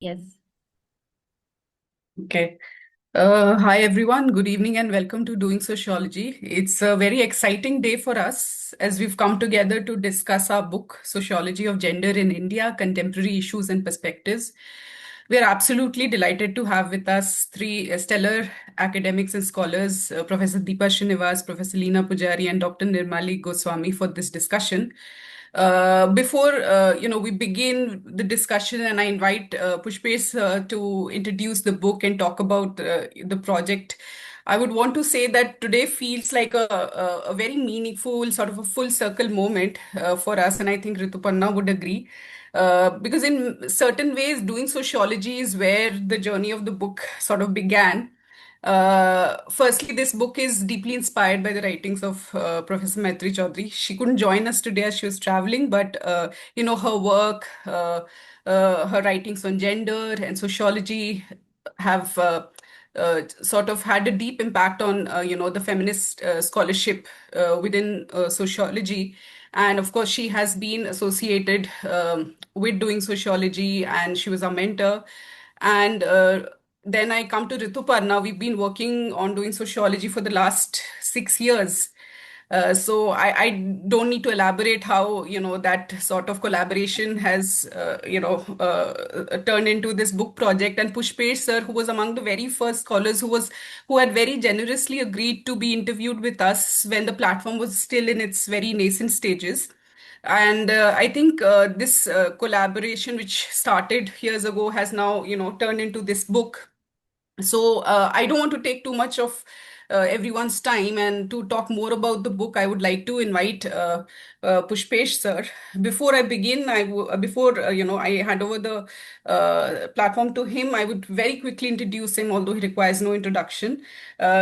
Yes. Okay. Hi, everyone. Good evening and welcome to Doing Sociology. It's a very exciting day for us as we've come together to discuss our book, Sociology of Gender in India, Contemporary Issues and Perspectives. We are absolutely delighted to have with us three stellar academics and scholars, Professor Deepa Srinivas, Professor Leena Pujari, and Dr. Nirmali Goswami for this discussion. Before we begin the discussion, and I invite Pushpesh to introduce the book and talk about the project. I would want to say that today feels like a very meaningful, sort of a full circle moment for us, and I think Rituparna would agree. Because in certain ways, doing sociology is where the journey of the book sort of began. Firstly, this book is deeply inspired by the writings of Professor Maitri Chaudhary. She couldn't join us today as she was traveling, but her work, her writings on gender and sociology have sort of had a deep impact on the feminist scholarship within sociology. And of course, she has been associated with doing sociology, and she was our mentor. And then I come to Rituparna. We've been working on doing sociology for the last 6 years. So I don't need to elaborate how that sort of collaboration has turned into this book project. And Pushpesh sir, who was among the very first scholars who had very generously agreed to be interviewed with us when the platform was still in its very nascent stages. And I think this collaboration, which started years ago, has now turned into this book. So I don't want to take too much of everyone's time, and to talk more about the book, I would like to invite Pushpesh sir. Before I begin, before I hand over the platform to him, I would very quickly introduce him, although he requires no introduction.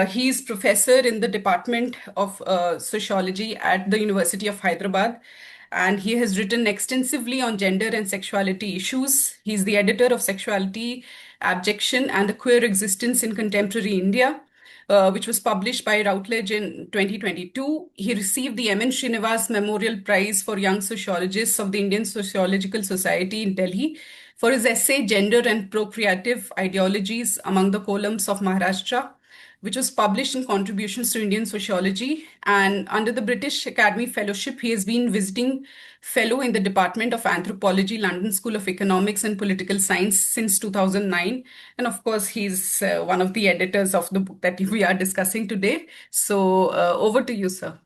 He's professor in the Department of Sociology at the University of Hyderabad, and he has written extensively on gender and sexuality issues. He's the editor of Sexuality, Abjection, and the Queer Existence in Contemporary India, which was published by Routledge in 2022. He received the M.N. Srinivas Memorial Prize for Young Sociologists of the Indian Sociological Society in Delhi for his essay Gender and Procreative Ideologies Among the Columns of Maharashtra, which was published in Contributions to Indian Sociology. And under the British Academy Fellowship, he has been visiting fellow in the Department of Anthropology, London School of Economics and Political Science since 2009. And of course, he's one of the editors of the book that we are discussing today. So over to you, sir.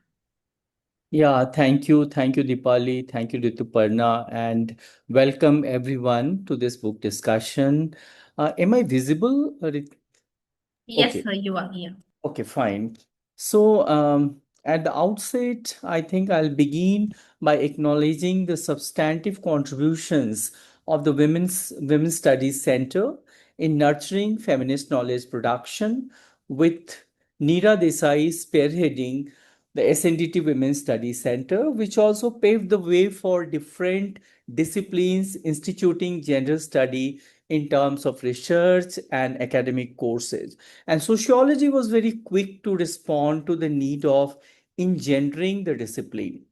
Yeah, thank you. Thank you, Deepali. Thank you, Rituparna. And welcome everyone to this book discussion. Am I visible? Yes, Okay. sir, you are here. Okay, fine. So, at the outset, I think I'll begin by acknowledging the substantive contributions of the Women's Studies Center in nurturing feminist knowledge production, with Neera Desai spearheading the SNDT Women's Studies Center, which also paved the way for different disciplines instituting gender study in terms of research and academic courses. And sociology was very quick to respond to the need of engendering the discipline.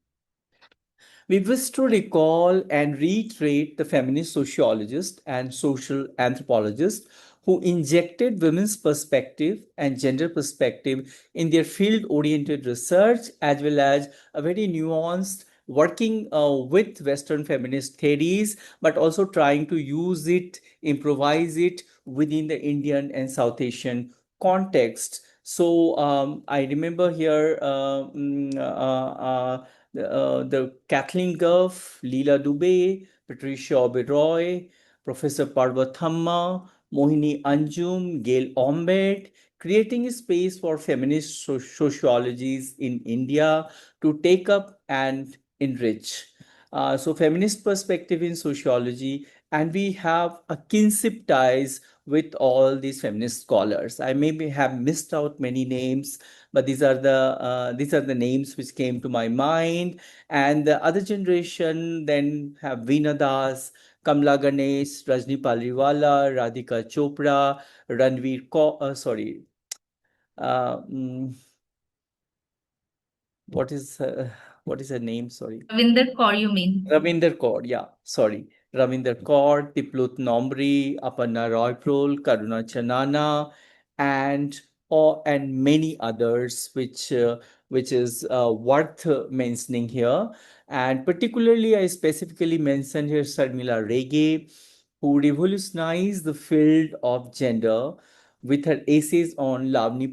We wish to recall and reiterate the feminist sociologist and social anthropologist who injected women's perspective and gender perspective in their field oriented research, as well as a very nuanced working with Western feminist theories, but also trying to use it, improvise it within the Indian and South Asian context. So I remember here the Kathleen Goff, Leela Dubey, Patricia Oberoi, Professor Parvathamma, Mohini Anjum, Gail Ombed, creating a space for feminist sociologies in India to take up and enrich. So, feminist perspective in sociology, and we have a kinship ties with all these feminist scholars. I maybe have missed out many names, but these are the names which came to my mind. And the other generation then have Veena Das, Kamla Ganesh, Rajni Paliwala, Radhika Chopra, Ranveer sorry, uh, mm, what is what is her name? Sorry, Ravinder Kaur, you mean? Ravinder Kaur. Yeah, sorry. Ravinder Kaur, Tiplut Nomri, Aparna Royprol, Karuna Chanana, and and many others, which is worth mentioning here. And particularly, I specifically mentioned here Sharmila Rege, who revolutionized the field of gender with her essays on Lavani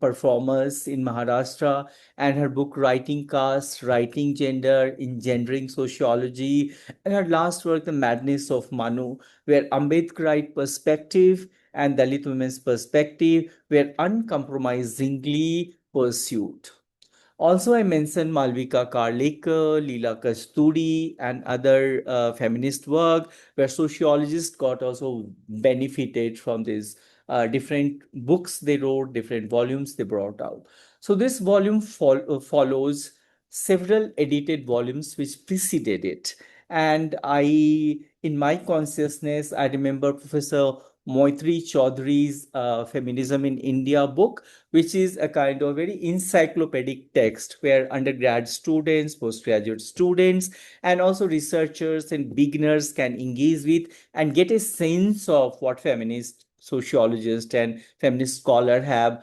performers in Maharashtra and her book Writing Caste, Writing Gender, Engendering Sociology, and her last work, The Madness of Manu, where Ambedkarite perspective and Dalit women's perspective were uncompromisingly pursued. Also, I mentioned Malvika Karlekar, Leela Kasturi, and other feminist work where sociologists got also benefited from these different books they wrote, different volumes they brought out. So this volume follows several edited volumes which preceded it. And in my consciousness, I remember Professor Moitri Chaudhry's Feminism in India book, which is a kind of very encyclopedic text where undergrad students, postgraduate students, and also researchers and beginners can engage with and get a sense of what feminist sociologists and feminist scholars have,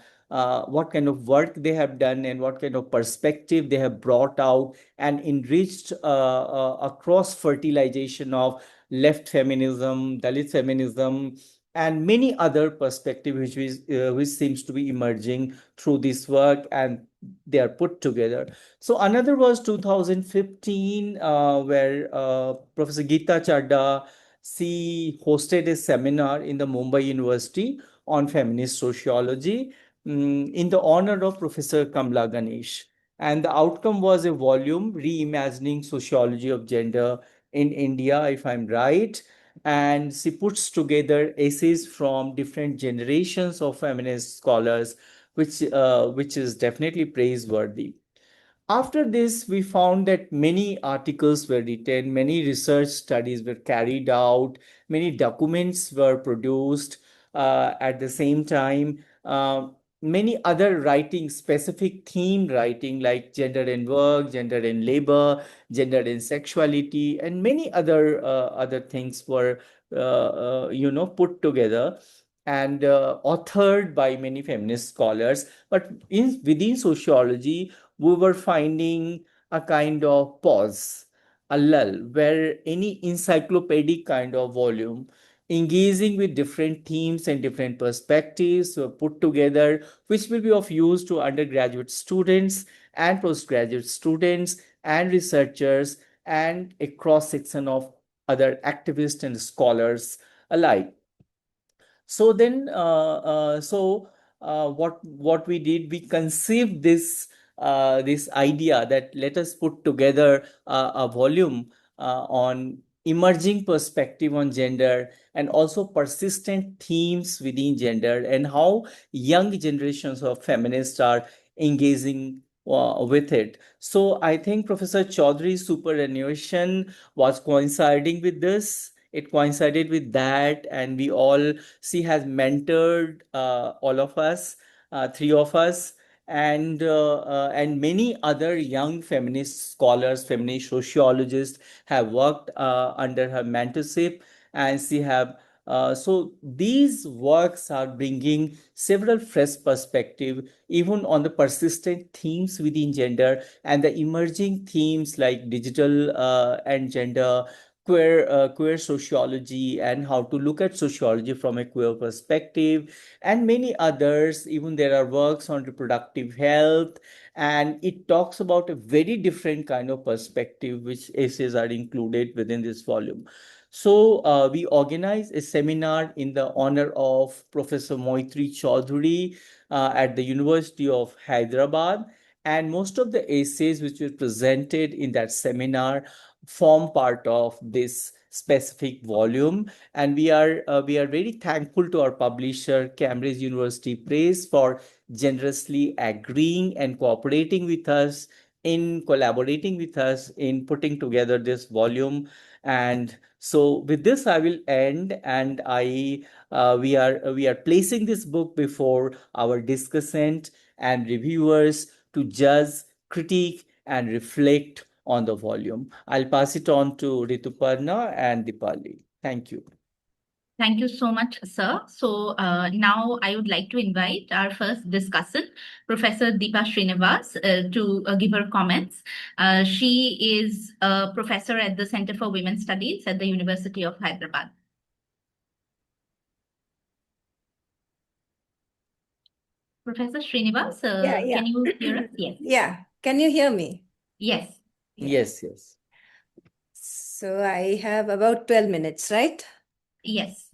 what kind of work they have done, and what kind of perspective they have brought out and enriched a cross fertilization of left feminism, Dalit feminism, and many other perspectives which seems to be emerging through this work, and they are put together. So another was 2015, where Professor Geeta Chadda, she hosted a seminar in the Mumbai University on feminist sociology, in the honor of Professor Kamla Ganesh. And the outcome was a volume, Reimagining Sociology of Gender in India, if I'm right. And she puts together essays from different generations of feminist scholars, which is definitely praiseworthy. After this, we found that many articles were written, many research studies were carried out, many documents were produced at the same time. Many other writing, specific theme writing like gender and work, gender and labor, gender and sexuality, and many other things were put together and authored by many feminist scholars. But within sociology, we were finding a kind of pause, a lull, where any encyclopedic kind of volume engaging with different themes and different perspectives were put together, which will be of use to undergraduate students and postgraduate students and researchers and a cross section of other activists and scholars alike. So then, what we did, we conceived this idea that let us put together a volume on emerging perspective on gender and also persistent themes within gender and how young generations of feminists are engaging with it. So I think Professor Chaudhry's superannuation was coinciding with this. It coincided with that, and we all, she has mentored all of us, three of us, and many other young feminist scholars, feminist sociologists have worked under her mentorship, and she have. So these works are bringing several fresh perspective, even on the persistent themes within gender and the emerging themes like digital and gender, queer sociology, and how to look at sociology from a queer perspective, and many others. Even there are works on reproductive health, and it talks about a very different kind of perspective which essays are included within this volume. So we organized a seminar in the honor of Professor Moitri Chaudhary at the University of Hyderabad, and most of the essays which were presented in that seminar form part of this specific volume. And we are very thankful to our publisher Cambridge University Press for generously agreeing and cooperating with us in collaborating with us in putting together this volume. And so with this I will end, and I we are placing this book before our discussant and reviewers to judge, critique, and reflect on the volume. I'll pass it on to Rituparna and Deepali. Thank you. Thank you so much, sir. So now I would like to invite our first discussant, Professor Deepa Srinivas, to give her comments. She is a professor at the Center for Women's Studies at the University of Hyderabad. Professor Srinivas, can you hear us? Yes. Yeah. Can you hear me? Yes. Yes. So I have about 12 minutes, right? Yes.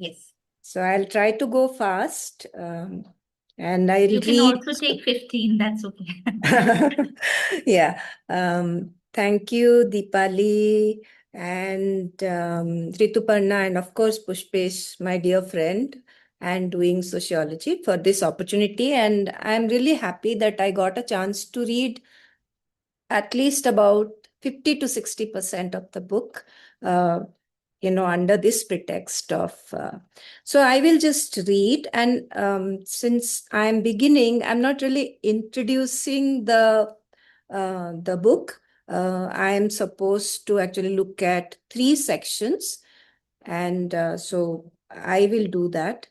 So I'll try to go fast. And I'll You can read. also take 15, that's okay. Yeah. Thank you, Deepali and Rituparna, and of course, Pushpesh, my dear friend, and doing sociology for this opportunity. And I'm really happy that I got a chance to read at least about 50 to 60% of the book, under this pretext of. So I will just read. And since I'm beginning, I'm not really introducing the book. I'm supposed to actually look at 3 sections. And so I will do that.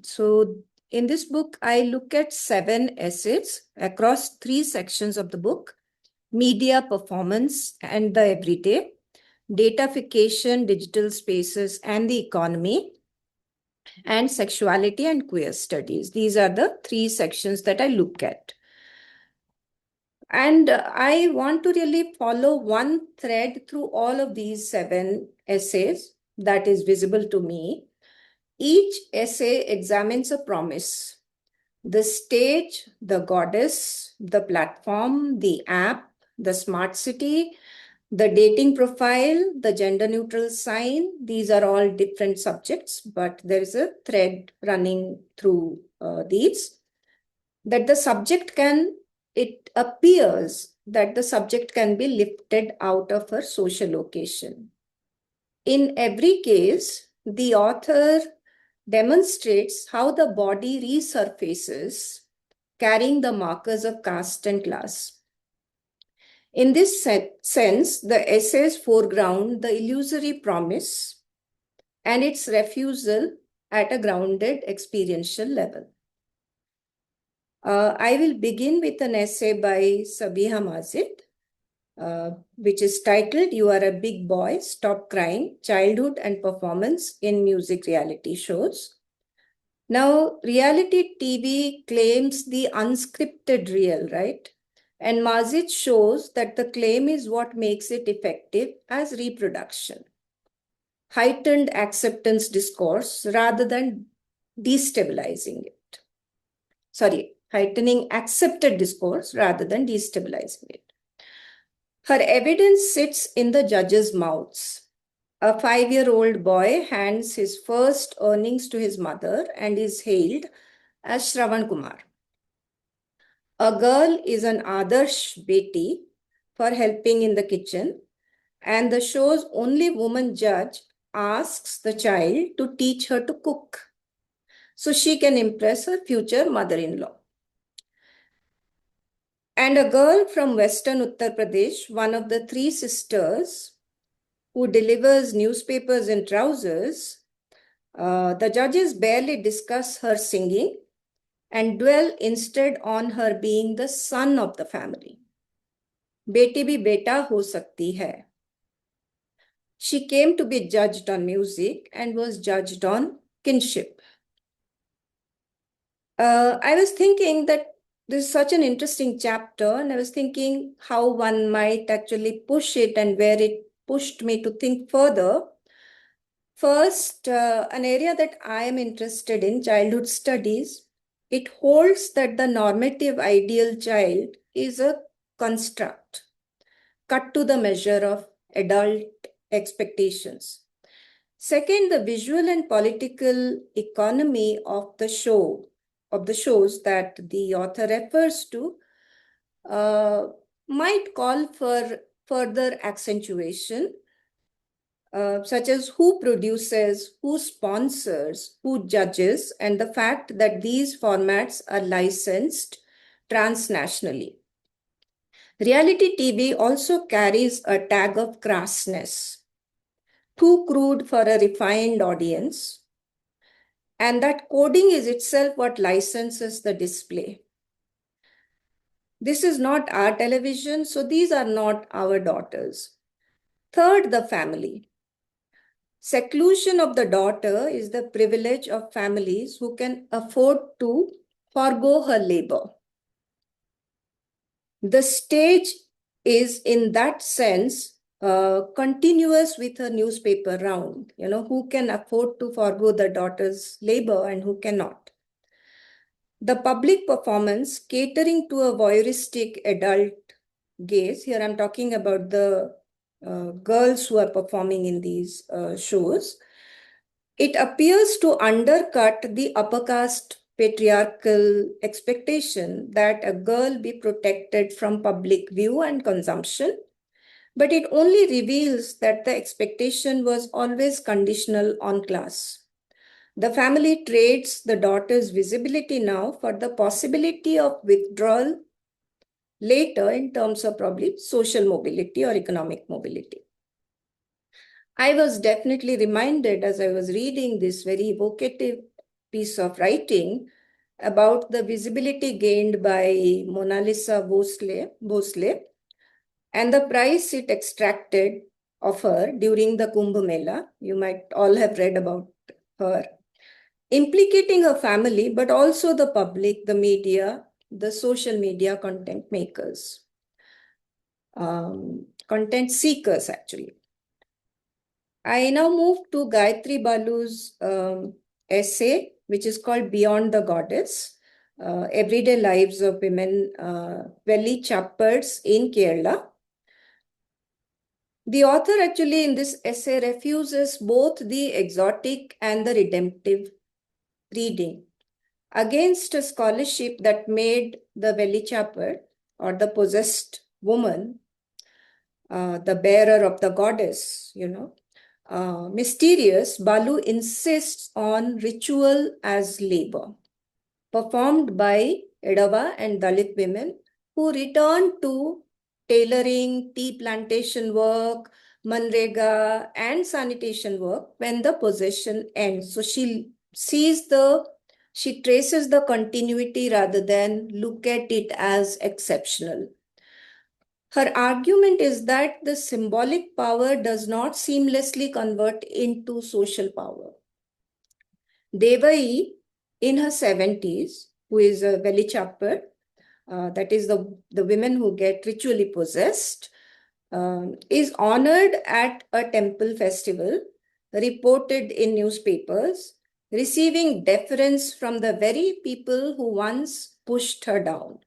So in this book, I look at 7 essays across 3 sections of the book: media, performance, and the everyday, datafication, digital spaces, and the economy, and sexuality and queer studies. These are the 3 sections that I look at. And I want to really follow one thread through all of these 7 essays that is visible to me. Each essay examines a promise: the stage, the goddess, the platform, the app, the smart city, the dating profile, the gender neutral sign. These are all different subjects, but there is a thread running through these. That the subject it appears that the subject can be lifted out of her social location. In every case, the author demonstrates how the body resurfaces, carrying the markers of caste and class. In this sense, the essays foreground the illusory promise and its refusal at a grounded experiential level. I will begin with an essay by Sabiha Mazid, which is titled "You Are a Big Boy, Stop Crying, Childhood and Performance in Music Reality Shows." Now, reality TV claims the unscripted real, right? And Mazid shows that the claim is what makes it effective as reproduction. Heightened acceptance discourse rather than destabilizing it. Heightening accepted discourse rather than destabilizing it. Her evidence sits in the judges' mouths. A 5-year-old boy hands his first earnings to his mother and is hailed as Shravan Kumar. A girl is an Adarsh Beti for helping in the kitchen, and the show's only woman judge asks the child to teach her to cook so she can impress her future mother-in-law. And a girl from Western Uttar Pradesh, one of the 3 sisters who delivers newspapers in trousers, the judges barely discuss her singing and dwell instead on her being the son of the family. Beti bhi beta ho sakti hai. She came to be judged on music and was judged on kinship. I was thinking that this is such an interesting chapter, and I was thinking how one might actually push it and where it pushed me to think further. First, an area that I am interested in, childhood studies, it holds that the normative ideal child is a construct cut to the measure of adult expectations. Second, the visual and political economy of the shows that the author refers to, might call for further accentuation, such as who produces, who sponsors, who judges, and the fact that these formats are licensed transnationally. Reality TV also carries a tag of crassness, too crude for a refined audience, and that coding is itself what licenses the display. This is not our television, so these are not our daughters. Third, the family. Seclusion of the daughter is the privilege of families who can afford to forgo her labor. The stage is, in that sense, continuous with a newspaper round. Who can afford to forgo the daughter's labor and who cannot. The public performance catering to a voyeuristic adult gaze. Here I'm talking about the girls who are performing in these shows. It appears to undercut the upper caste patriarchal expectation that a girl be protected from public view and consumption, but it only reveals that the expectation was always conditional on class. The family trades the daughter's visibility now for the possibility of withdrawal later in terms of probably social mobility or economic mobility. I was definitely reminded as I was reading this very evocative piece of writing about the visibility gained by Mona Lisa Bhosle and the price it extracted of her during the Kumbh Mela. You might all have read about her, implicating her family, but also the public, the media, the social media content makers, content seekers, actually. I now move to Gayatri Balu's essay, which is called Beyond the Goddess, Everyday Lives of Women Valley Chapters in Kerala. The author actually in this essay refuses both the exotic and the redemptive reading against a scholarship that made the Valley Chapter or the possessed woman, the bearer of the goddess, mysterious. Balu insists on ritual as labor, performed by Edava and Dalit women who return to tailoring, tea plantation work, Manrega, and sanitation work when the possession ends. So she traces the continuity rather than look at it as exceptional. Her argument is that the symbolic power does not seamlessly convert into social power. Devai, in her 70s, who is a Valley Chapter, that is the women who get ritually possessed, is honored at a temple festival, reported in newspapers, receiving deference from the very people who once pushed her down,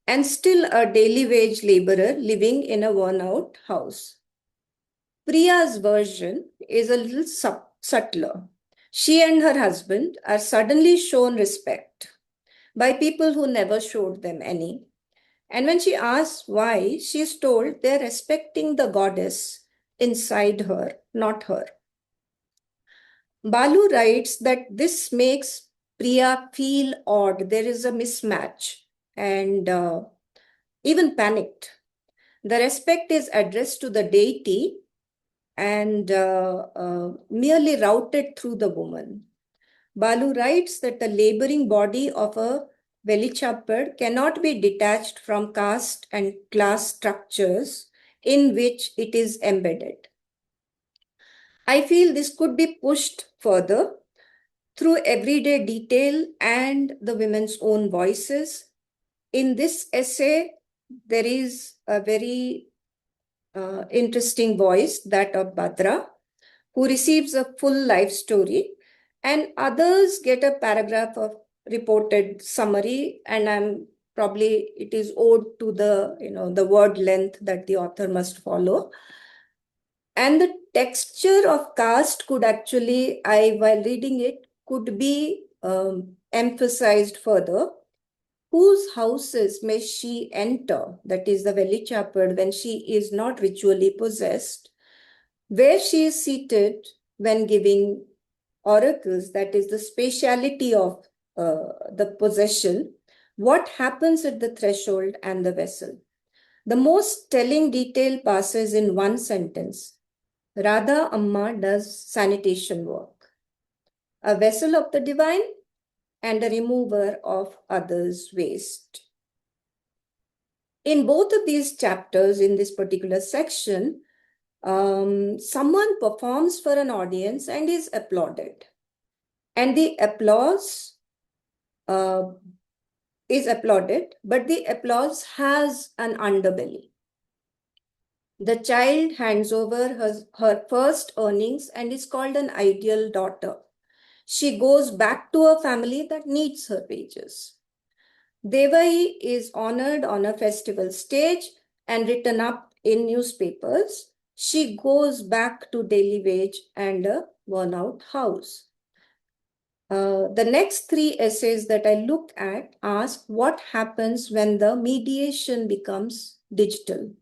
and still a daily wage laborer living in a worn-out house. Priya's version is a little subtler. She and her husband are suddenly shown respect by people who never showed them any. And when she asks why, she is told they're respecting the goddess inside her, not her. Balu writes that this makes Priya feel odd. There is a mismatch and even panicked. The respect is addressed to the deity and merely routed through the woman. Balu writes that the laboring body of a Velichappad cannot be detached from caste and class structures in which it is embedded. I feel this could be pushed further through everyday detail and the women's own voices. In this essay, there is a very interesting voice, that of Bhadra, who receives a full life story, and others get a paragraph of reported summary, and it is owed to the word length that the author must follow. And the texture of caste could actually, while reading it, could be emphasized further. Whose houses may she enter, that is the Valley Chapel, when she is not ritually possessed? Where she is seated when giving oracles, that is the speciality of the possession. What happens at the threshold and the vessel? The most telling detail passes in one sentence. Radha Amma does sanitation work, a vessel of the divine and a remover of others' waste. In both of these chapters, in this particular section, someone performs for an audience and is applauded. And the applause is applauded, but the applause has an underbelly. The child hands over her first earnings and is called an ideal daughter. She goes back to a family that needs her wages. Devai is honored on a festival stage and written up in newspapers. She goes back to daily wage and a worn-out house. The next three essays that I look at ask what happens when the mediation becomes digital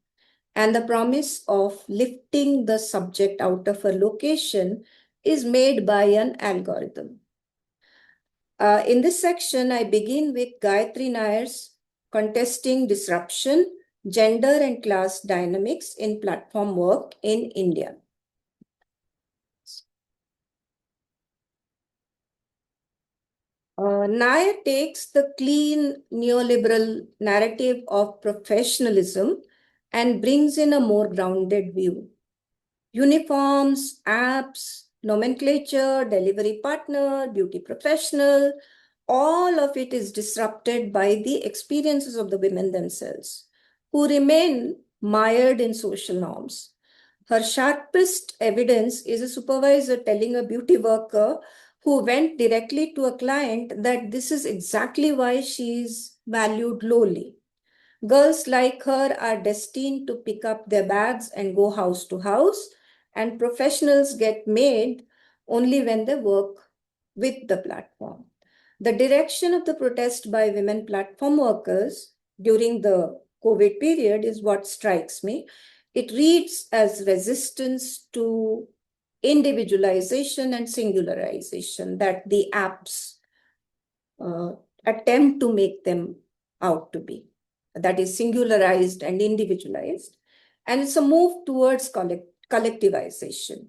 and the promise of lifting the subject out of a location is made by an algorithm. In this section, I begin with Gayatri Nair's Contesting Disruption, Gender and Class Dynamics in Platform Work in India. Nair takes the clean neoliberal narrative of professionalism and brings in a more grounded view. Uniforms, apps, nomenclature, delivery partner, beauty professional, all of it is disrupted by the experiences of the women themselves, who remain mired in social norms. Her sharpest evidence is a supervisor telling a beauty worker who went directly to a client that this is exactly why she is valued lowly. Girls like her are destined to pick up their bags and go house to house, and professionals get made only when they work with the platform. The direction of the protest by women platform workers during the COVID period is what strikes me. It reads as resistance to individualization and singularization that the apps attempt to make them out to be. That is singularized and individualized. And it's a move towards collectivization,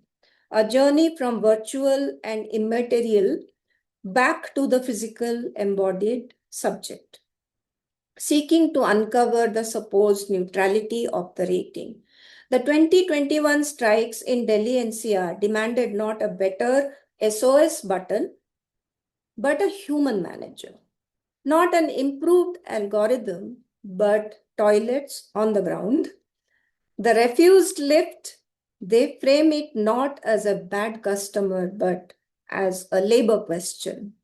a journey from virtual and immaterial back to the physical embodied subject, seeking to uncover the supposed neutrality of the rating. The 2021 strikes in Delhi NCR demanded not a better SOS button, but a human manager. Not an improved algorithm, but toilets on the ground. The refused lift, they frame it not as a bad customer, but as a labor question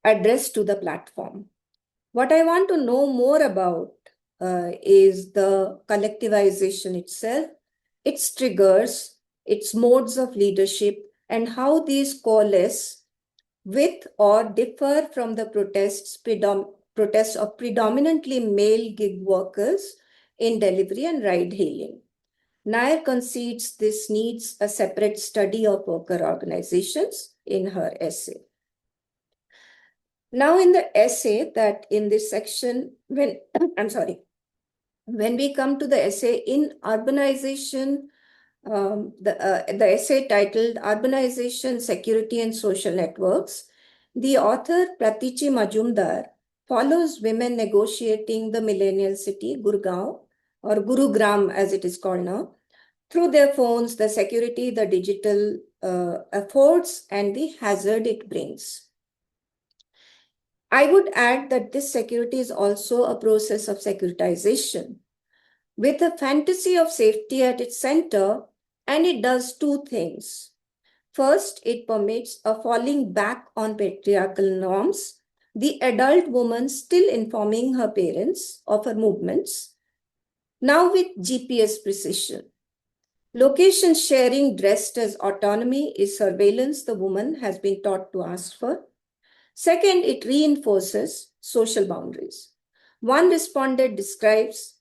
addressed to the platform. What I want to know more about is the collectivization itself, its triggers, its modes of leadership, and how these coalesce with or differ from the protests of predominantly male gig workers in delivery and ride hailing. Nair concedes this needs a separate study of worker organizations in her essay. Now, in the essay that in this section, when we come to the essay in urbanization, the essay titled Urbanization, Security and Social Networks, the author Pratichi Majumdar follows women negotiating the millennial city, Gurgaon, or Gurugram as it is called now, through their phones, the security the digital affords, and the hazard it brings. I would add that this security is also a process of securitization, with a fantasy of safety at its center, and it does two things. First, it permits a falling back on patriarchal norms, the adult woman still informing her parents of her movements, now with GPS precision. Location sharing dressed as autonomy is surveillance the woman has been taught to ask for. Second, it reinforces social boundaries. One respondent describes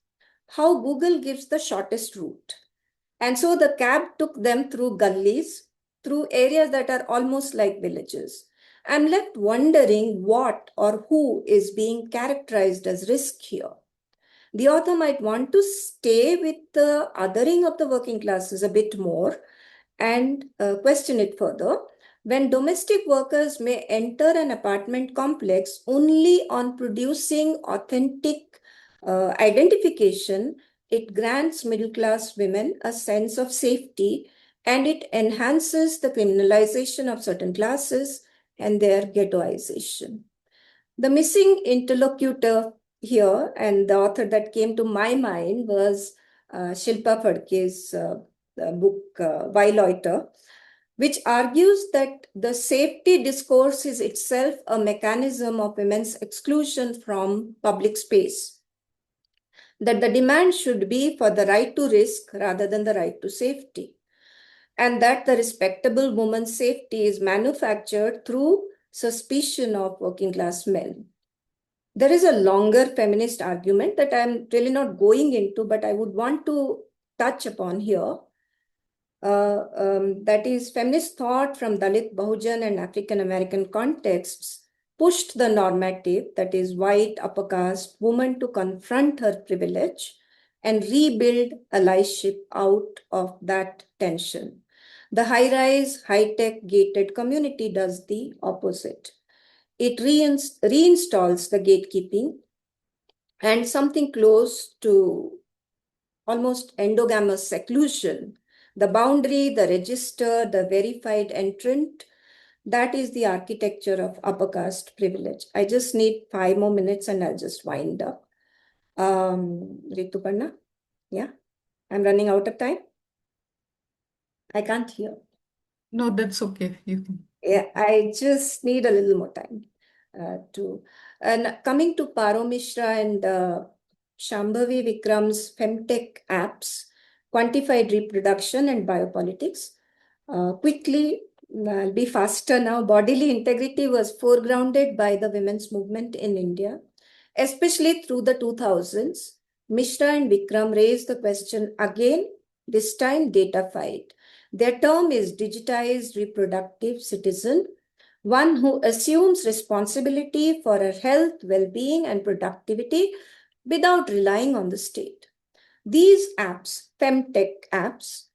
how Google gives the shortest route. And so the cab took them through gullies, through areas that are almost like villages. I'm left wondering what or who is being characterized as risk here. The author might want to stay with the othering of the working classes a bit more and question it further. When domestic workers may enter an apartment complex only on producing authentic identification, it grants middle class women a sense of safety and it enhances the criminalization of certain classes and their ghettoization. The missing interlocutor here, and the author that came to my mind was Shilpa Phadke's book, Violator, which argues that the safety discourse is itself a mechanism of women's exclusion from public space. That the demand should be for the right to risk rather than the right to safety. And that the respectable woman's safety is manufactured through suspicion of working class men. There is a longer feminist argument that I'm really not going into, but I would want to touch upon here. That is, feminist thought from Dalit, Bahujan, and African American contexts pushed the normative, that is, white, upper caste woman to confront her privilege and rebuild allyship out of that tension. The high-rise, high-tech gated community does the opposite. It reinstalls the gatekeeping and something close to almost endogamous seclusion. The boundary, the register, the verified entrant, that is the architecture of upper caste privilege. I just need 5 more minutes and I'll just wind up. Rituparna? Yeah? I'm running out of time? I can't hear. No, that's okay. You can. Yeah, I just need a little more time And coming to Paro Mishra and Shambhavi Vikram's Femtech apps, quantified reproduction and biopolitics. Quickly, I'll be faster now. Bodily integrity was foregrounded by the women's movement in India, especially through the 2000s. Mishra and Vikram raised the question again, this time datafied. Their term is digitized reproductive citizen, one who assumes responsibility for her health, well-being, and productivity without relying on the state. These apps, femtech apps,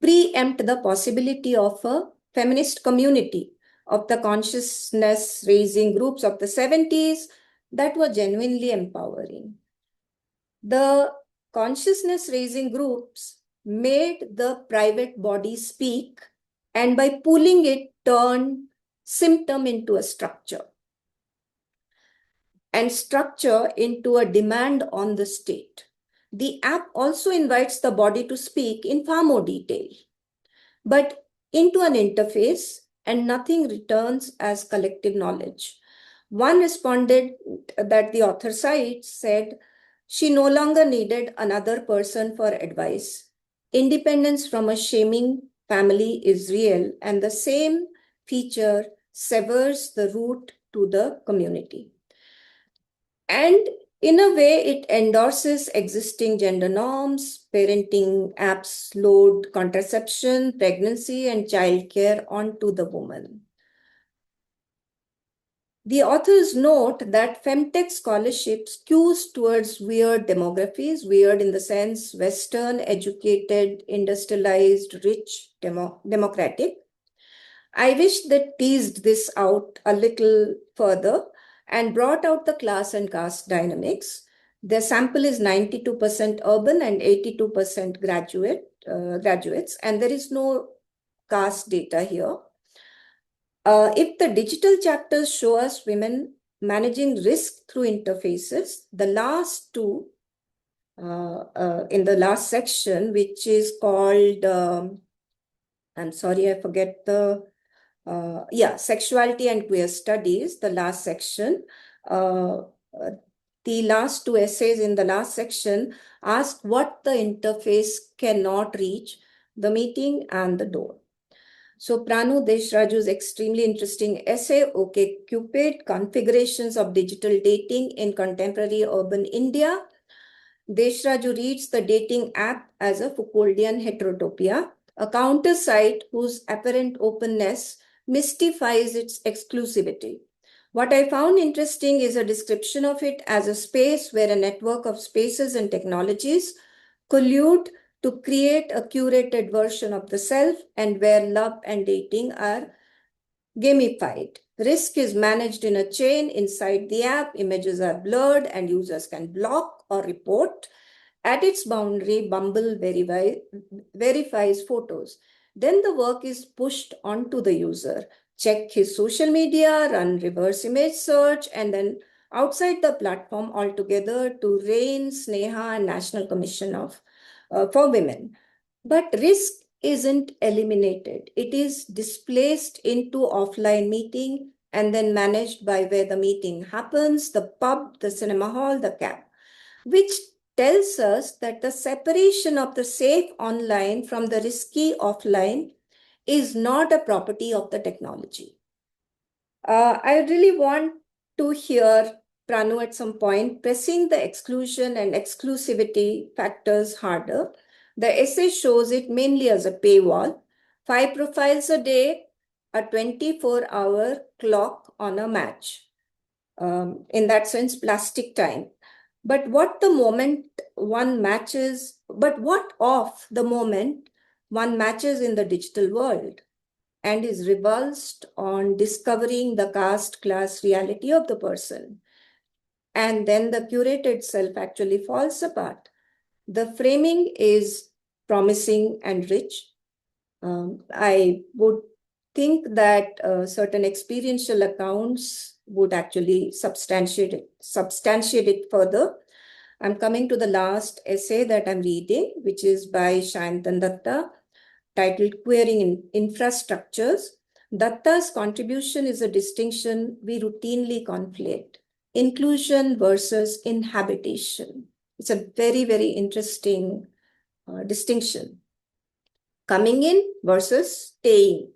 preempt the possibility of a feminist community of the consciousness-raising groups of the 70s that were genuinely empowering. The consciousness-raising groups made the private body speak, and by pooling it, turned symptom into a structure, and structure into a demand on the state. The app also invites the body to speak in far more detail, but into an interface, and nothing returns as collective knowledge. One respondent that the author cites said she no longer needed another person for advice. Independence from a shaming family is real, and the same feature severs the root to the community. And in a way, it endorses existing gender norms. Parenting apps load contraception, pregnancy, and childcare onto the woman. The authors note that femtech scholarship skews towards weird demographies, weird in the sense Western, educated, industrialized, rich, democratic. I wish they teased this out a little further and brought out the class and caste dynamics. Their sample is 92% urban and 82% graduates, and there is no caste data here. If the digital chapters show us women managing risk through interfaces, the last two in the last section, which is called, I'm sorry, I forget the, sexuality and queer studies, the last section. The last two essays in the last section ask what the interface cannot reach, the meeting and the door. So Pranu Deshraju's extremely interesting essay, OK Cupid, Configurations of Digital Dating in Contemporary Urban India. Deshraju reads the dating app as a Foucauldian heterotopia, a counter site whose apparent openness mystifies its exclusivity. What I found interesting is a description of it as a space where a network of spaces and technologies collude to create a curated version of the self, and where love and dating are gamified. Risk is managed in a chain inside the app, images are blurred, and users can block or report. At its boundary, Bumble verifies photos. Then the work is pushed onto the user. Check his social media, run reverse image search, and then outside the platform altogether to RAIN, Sneha, and National Commission for Women. But risk isn't eliminated. It is displaced into offline meeting and then managed by where the meeting happens, the pub, the cinema hall, the cab, which tells us that the separation of the safe online from the risky offline is not a property of the technology. I really want to hear Pranu at some point pressing the exclusion and exclusivity factors harder. The essay shows it mainly as a paywall, 5 profiles a day, a 24-hour clock on a match. In that sense, plastic time. But what of the moment one matches in the digital world and is revulsed on discovering the caste class reality of the person? And then the curated self actually falls apart. The framing is promising and rich. I would think that certain experiential accounts would actually substantiate it further. I'm coming to the last essay that I'm reading, which is by Sayantan Datta, titled Queering Infrastructures. Datta's contribution is a distinction we routinely conflate: inclusion versus inhabitation. It's a very, very interesting distinction. Coming in versus staying.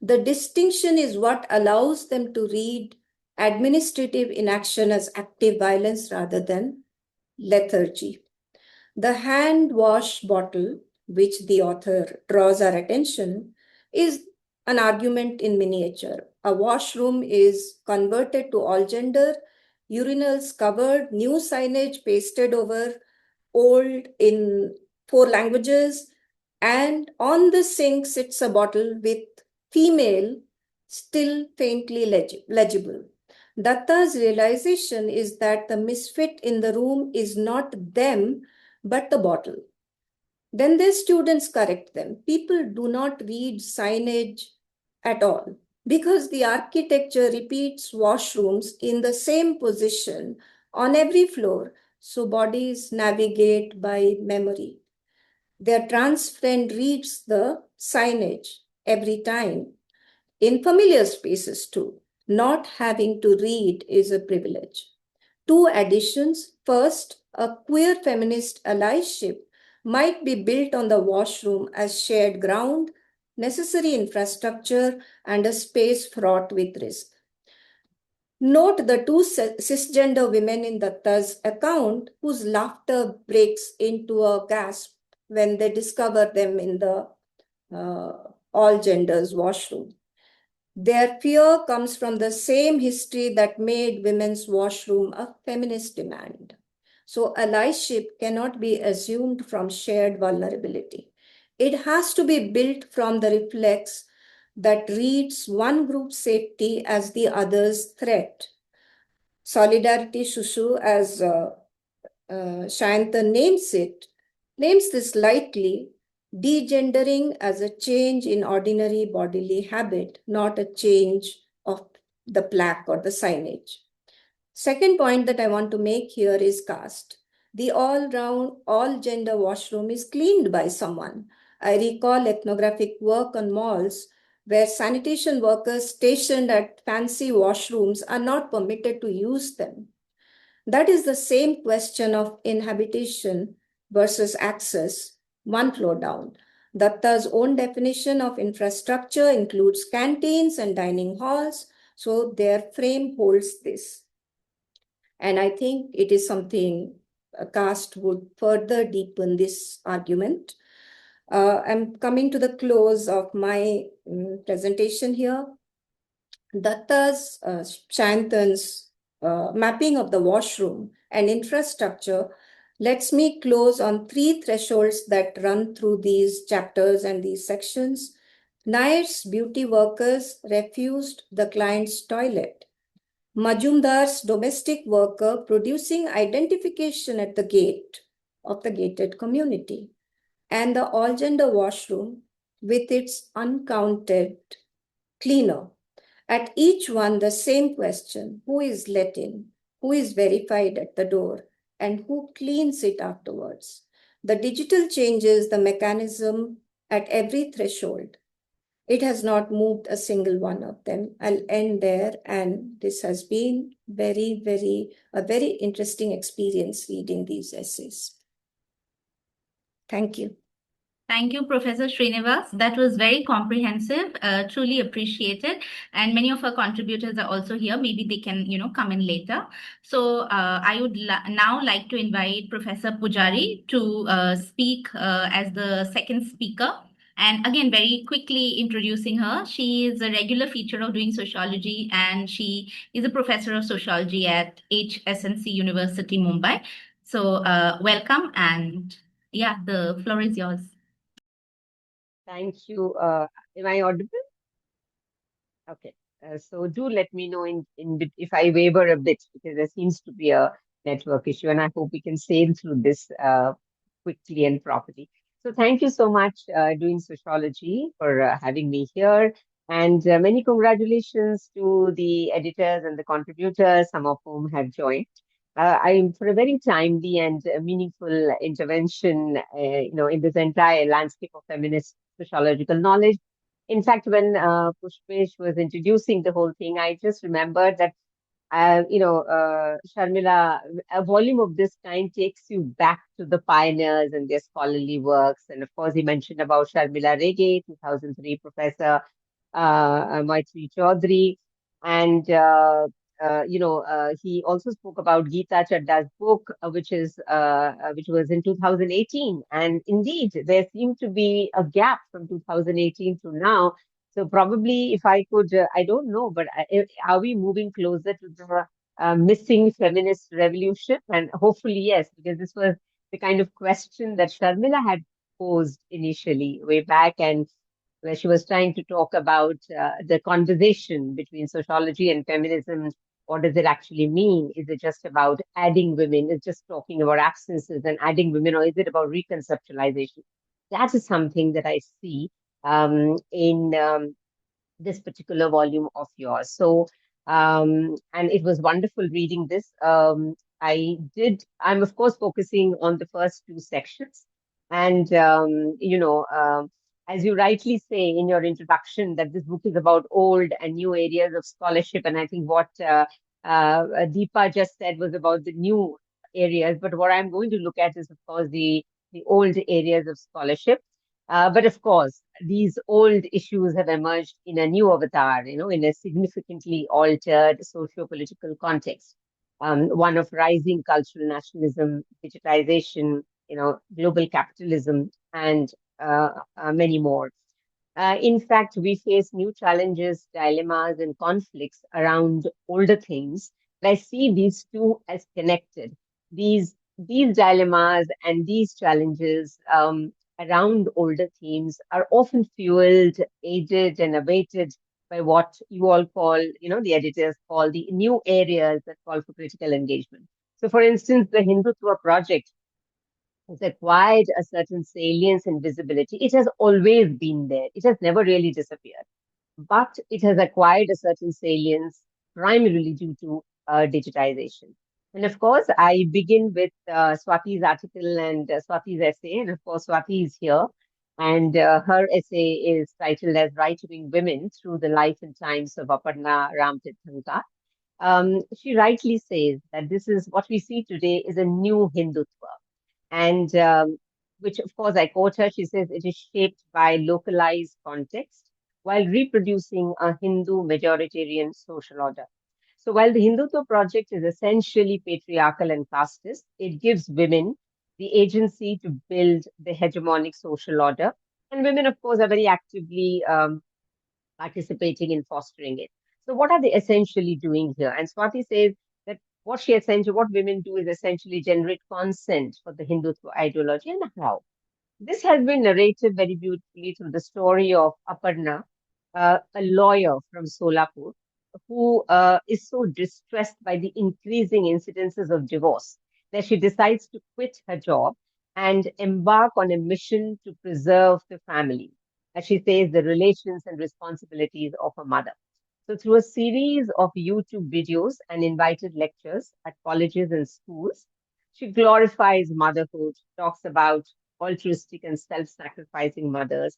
The distinction is what allows them to read administrative inaction as active violence rather than lethargy. The hand wash bottle, which the author draws our attention, is an argument in miniature. A washroom is converted to all gender, urinals covered, new signage pasted over old in 4 languages, and on the sink sits a bottle with female still faintly legible. Datta's realization is that the misfit in the room is not them, but the bottle. Then their students correct them. People do not read signage at all because the architecture repeats washrooms in the same position on every floor, so bodies navigate by memory. Their trans friend reads the signage every time, in familiar spaces too. Not having to read is a privilege. 2 additions. First, a queer feminist allyship might be built on the washroom as shared ground, necessary infrastructure, and a space fraught with risk. Note the 2 cisgender women in Datta's account whose laughter breaks into a gasp when they discover them in the all genders washroom. Their fear comes from the same history that made women's washroom a feminist demand. So allyship cannot be assumed from shared vulnerability. It has to be built from the reflex that reads one group's safety as the other's threat. Solidarity Shushu, as Sayantan names this lightly, degendering as a change in ordinary bodily habit, not a change of the plaque or the signage. Second point that I want to make here is caste. The all-round, all-gender washroom is cleaned by someone. I recall ethnographic work on malls where sanitation workers stationed at fancy washrooms are not permitted to use them. That is the same question of inhabitation versus access, one floor down. Datta's own definition of infrastructure includes canteens and dining halls, so their frame holds this. And I think it is something caste would further deepen this argument. I'm coming to the close of my presentation here. Datta's, Shantan's mapping of the washroom and infrastructure lets me close on three thresholds that run through these chapters and these sections. Nair's beauty workers refused the client's toilet. Majumdar's domestic worker producing identification at the gate of the gated community. And the all-gender washroom with its uncounted cleaner. At each one, the same question: who is let in, who is verified at the door, and who cleans it afterwards? The digital changes the mechanism at every threshold. It has not moved a single one of them. I'll end there, and this has been a very interesting experience reading these essays. Thank you. Thank you, Professor Srinivas. That was very comprehensive, truly appreciated. And many of our contributors are also here. Maybe they can, come in later. So I would now like to invite Professor Pujari to speak as the second speaker. And again, very quickly introducing her, she is a regular feature of Doing Sociology, and she is a professor of sociology at HSNC University, Mumbai. So welcome, and yeah, the floor is yours. Thank you. Am I audible? Okay. So do let me know if I waver a bit, because there seems to be a network issue, and I hope we can sail through this quickly and properly. So thank you so much, Doing Sociology, for having me here. And many congratulations to the editors and the contributors, some of whom have joined. I'm for a very timely and meaningful intervention, in this entire landscape of feminist sociological knowledge. In fact, when Pushpesh was introducing the whole thing, I just remembered that, Sharmila, a volume of this kind takes you back to the pioneers and their scholarly works. And of course, he mentioned about Sharmila Rege, 2003 Professor Maitri Chaudhary. And he also spoke about Geeta Chadda's book, which was in 2018. And indeed, there seemed to be a gap from 2018 to now. So probably, if I could, I don't know, but are we moving closer to the missing feminist revolution? And hopefully, yes, because this was the kind of question that Sharmila had posed initially way back, and where she was trying to talk about the conversation between sociology and feminism. What does it actually mean? Is it just about adding women? Is it just talking about absences and adding women, or is it about reconceptualization? That is something that I see in this particular volume of yours. So, and it was wonderful reading this. I'm of course focusing on the first two sections. And, as you rightly say in your introduction, that this book is about old and new areas of scholarship. And I think what Deepa just said was about the new areas. But what I'm going to look at is, of course, the old areas of scholarship. But of course, these old issues have emerged in a new avatar, in a significantly altered socio-political context, one of rising cultural nationalism, digitization, global capitalism, and many more. In fact, we face new challenges, dilemmas, and conflicts around older things. I see these two as connected. These dilemmas and these challenges around older themes are often fueled, aided, and abated by what you all call, the editors call the new areas that call for critical engagement. So, for instance, the Hindutva project has acquired a certain salience and visibility. It has always been there. It has never really disappeared, but it has acquired a certain salience primarily due to digitization. And of course, I begin with Swati's article and Swati's essay. And of course, Swati is here. And her essay is titled as Right-Wing Women Through the Life and Times of Aparna Ramtirthankar. She rightly says that this is what we see today is a new Hindutva. And which, of course, I quote her, she says, it is shaped by localized context while reproducing a Hindu majoritarian social order. So while the Hindutva project is essentially patriarchal and casteist, it gives women the agency to build the hegemonic social order. And women, of course, are very actively participating in fostering it. So what are they essentially doing here? And Swati says that what women do is essentially generate consent for the Hindutva ideology. And how? This has been narrated very beautifully through the story of Aparna, a lawyer from Solapur, who is so distressed by the increasing incidences of divorce that she decides to quit her job and embark on a mission to preserve the family, as she says, the relations and responsibilities of a mother. So, through a series of YouTube videos and invited lectures at colleges and schools, she glorifies motherhood, talks about altruistic and self sacrificing mothers,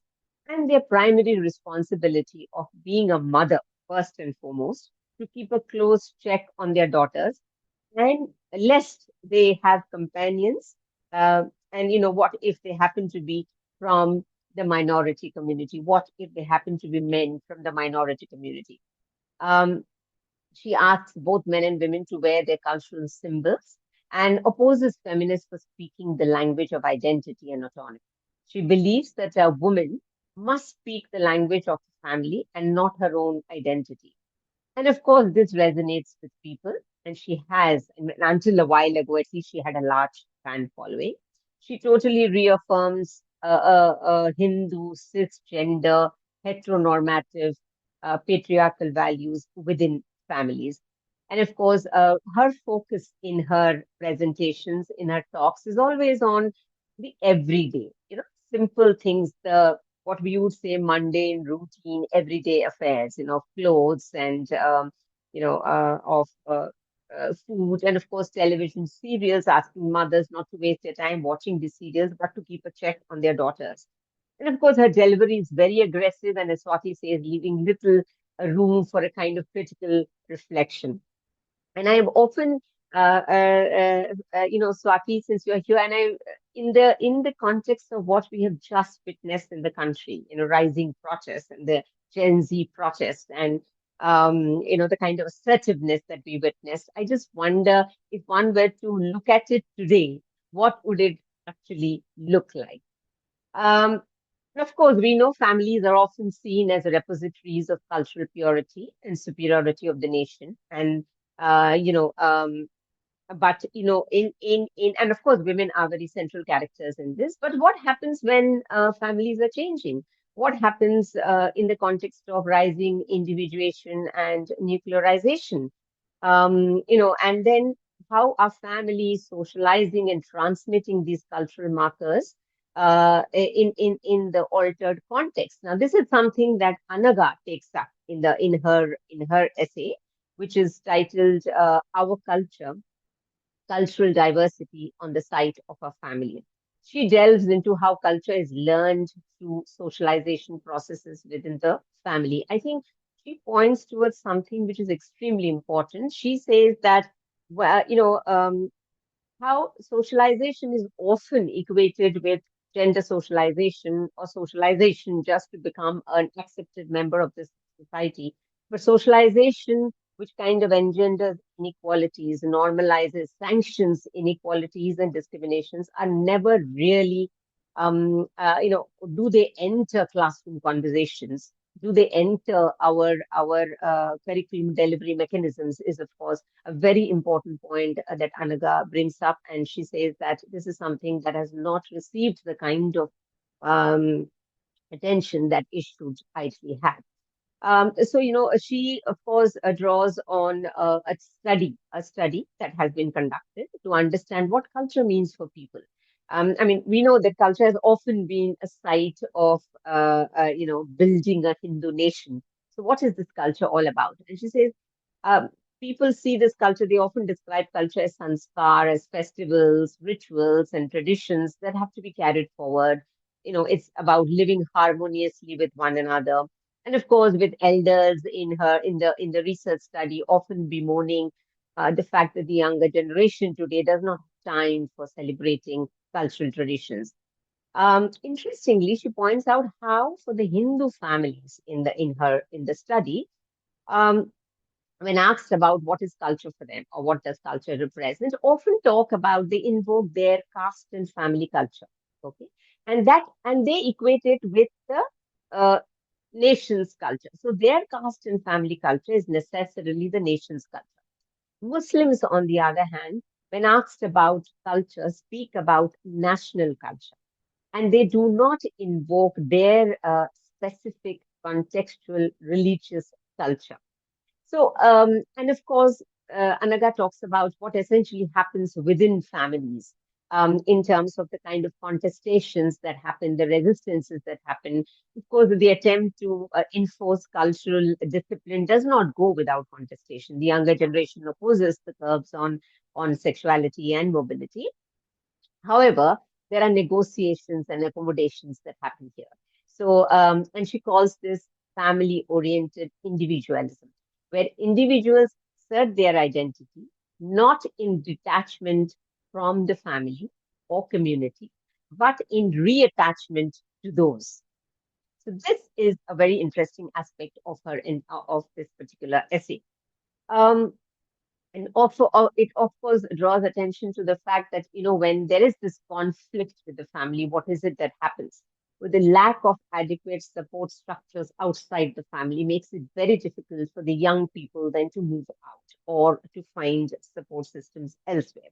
and their primary responsibility of being a mother, first and foremost, to keep a close check on their daughters, and lest they have companions. And, what if they happen to be from the minority community? What if they happen to be men from the minority community? Um, she asks both men and women to wear their cultural symbols and opposes feminists for speaking the language of identity and autonomy. She believes that a woman must speak the language of the family and not her own identity. And of course, this resonates with people. And she has, and until a while ago, at least she had a large fan following. She totally reaffirms a Hindu, cisgender, heteronormative, patriarchal values within families. And of course, her focus in her presentations, in her talks, is always on the everyday, simple things, the what we would say mundane, routine, everyday affairs, clothes and, of food, and of course, television serials, asking mothers not to waste their time watching these serials, but to keep a check on their daughters. And of course, her delivery is very aggressive, and as Swati says, leaving little room for a kind of critical reflection. And I have often, Swati, since you're here, and in the context of what we have just witnessed in the country, rising protests and the Gen Z protests, and the kind of assertiveness that we witnessed, I just wonder if one were to look at it today, what would it actually look like? And of course, we know families are often seen as repositories of cultural purity and superiority of the nation, and uh, you know, um, but and of course, women are very central characters in this. But what happens when families are changing? What happens in the context of rising individuation and nuclearization? And then how are families socializing and transmitting these cultural markers in the altered context? Now, this is something that Anaga takes up in her essay, which is titled "Our Culture: Cultural Diversity on the Site of Our Family." She delves into how culture is learned through socialization processes within the family. I think she points towards something which is extremely important. She says that, well, how socialization is often equated with gender socialization or socialization just to become an accepted member of this society. But socialization, which kind of engenders inequalities, normalizes, sanctions inequalities and discriminations, are never really, do they enter classroom conversations? Do they enter our curriculum delivery mechanisms? Is of course a very important point that Anaga brings up, and she says that this is something that has not received the kind of um, attention that it should ideally have. So, she, of course, draws on a study that has been conducted to understand what culture means for people. I mean, we know that culture has often been a site of, building a Hindu nation. So, what is this culture all about? And she says, um, people see this culture, they often describe culture as sanskar, as festivals, rituals, and traditions that have to be carried forward. It's about living harmoniously with one another, and of course with elders in the research study often bemoaning the fact that the younger generation today does not have time for celebrating cultural traditions. Interestingly, she points out how for the Hindu families in the study, um, when asked about what is culture for them or what does culture represent, often talk about, they invoke their caste and family culture. Okay. And they equate it with the uh, nation's culture. So their caste and family culture is necessarily the nation's culture. Muslims, on the other hand, when asked about culture, speak about national culture, and they do not invoke their specific contextual religious culture. So, and of course, Anaga talks about what essentially happens within families in terms of the kind of contestations that happen, the resistances that happen. Of course, the attempt to enforce cultural discipline does not go without contestation. The younger generation opposes the curbs on sexuality and mobility. However, there are negotiations and accommodations that happen here. So, and she calls this family oriented individualism, where individuals assert their identity not in detachment from the family or community, but in reattachment to those. So, this is a very interesting aspect of her of this particular essay. Um, and also, it of course draws attention to the fact that, when there is this conflict with the family, what is it that happens? With the lack of adequate support structures outside the family makes it very difficult for the young people then to move out or to find support systems elsewhere.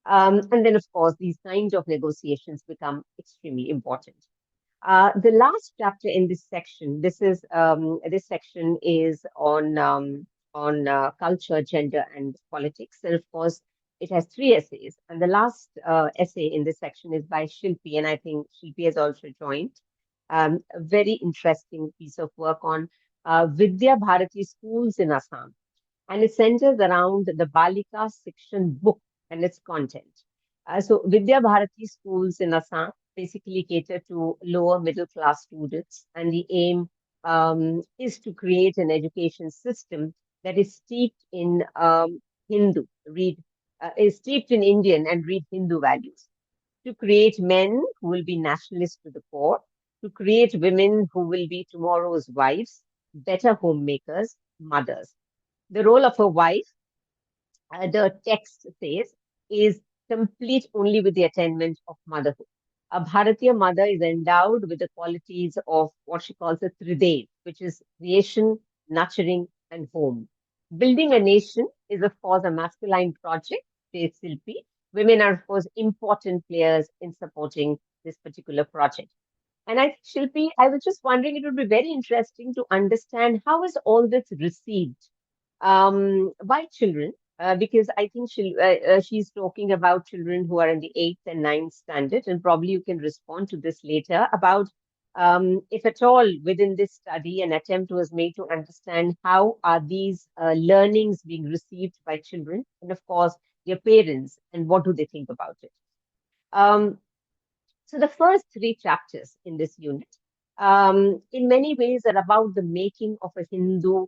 And then, of course, these kinds of negotiations become extremely important. The last chapter in this section is on culture, gender, and politics. And of course, it has three essays. And the last essay in this section is by Shilpi, and I think Shilpi has also joined. A very interesting piece of work on Vidya Bharati schools in Assam, and it centers around the Balika section book and its content. So Vidya Bharati schools in Assam basically cater to lower middle class students, and the aim is to create an education system that is steeped in is steeped in Indian and read Hindu values, to create men who will be nationalists to the core, to create women who will be tomorrow's wives, better homemakers, mothers. The role of a wife, the text says, is complete only with the attainment of motherhood. A Bharatiya mother is endowed with the qualities of what she calls a tridev, which is creation, nurturing, and home. Building a nation is, of course, a masculine project, says Silpi. Women are, of course, important players in supporting this particular project. And I think, Shilpi, I was just wondering, it would be very interesting to understand how is all this received by children, because I think she's talking about children who are in the eighth and ninth standard, and probably you can respond to this later about if at all within this study an attempt was made to understand how are these learnings being received by children, and of course their parents, and what do they think about it. Um, so the first three chapters in this unit, in many ways, are about the making of a Hindu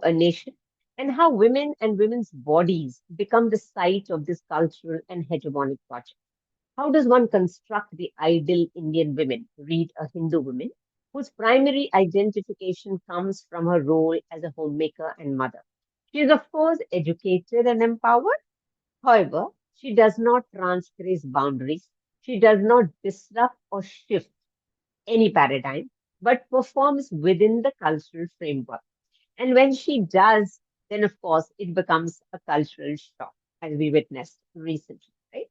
nation and how women and women's bodies become the site of this cultural and hegemonic project. How does one construct the ideal Indian women, read a Hindu woman, whose primary identification comes from her role as a homemaker and mother? She is, of course, educated and empowered. However, she does not transgress boundaries. She does not disrupt or shift any paradigm, but performs within the cultural framework. And when she does, then of course it becomes a cultural shock, as we witnessed recently, right?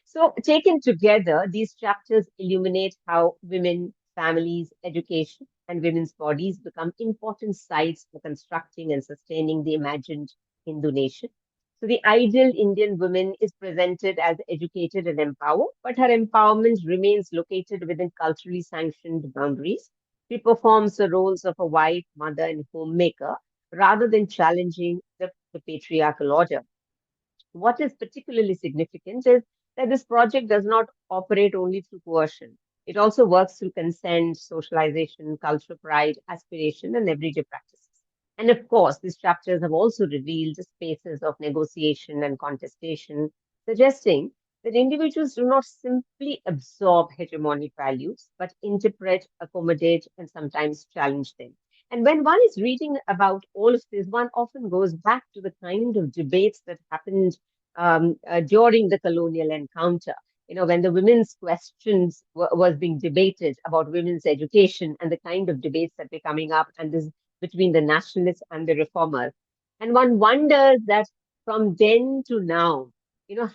So, taken together, these chapters illuminate how women, families, education, and women's bodies become important sites for constructing and sustaining the imagined Hindu nation. So, the ideal Indian woman is presented as educated and empowered, but her empowerment remains located within culturally sanctioned boundaries. She performs the roles of a wife, mother, and homemaker rather than challenging the patriarchal order. What is particularly significant is that this project does not operate only through coercion. It also works through consent, socialization, cultural pride, aspiration, and everyday practices. And of course, these chapters have also revealed spaces of negotiation and contestation, suggesting that individuals do not simply absorb hegemonic values, but interpret, accommodate, and sometimes challenge them. And when one is reading about all of this, one often goes back to the kind of debates that happened during the colonial encounter. when the women's questions was being debated about women's education and the kind of debates that were coming up and this between the nationalists and the reformers. And one wonders that from then to now,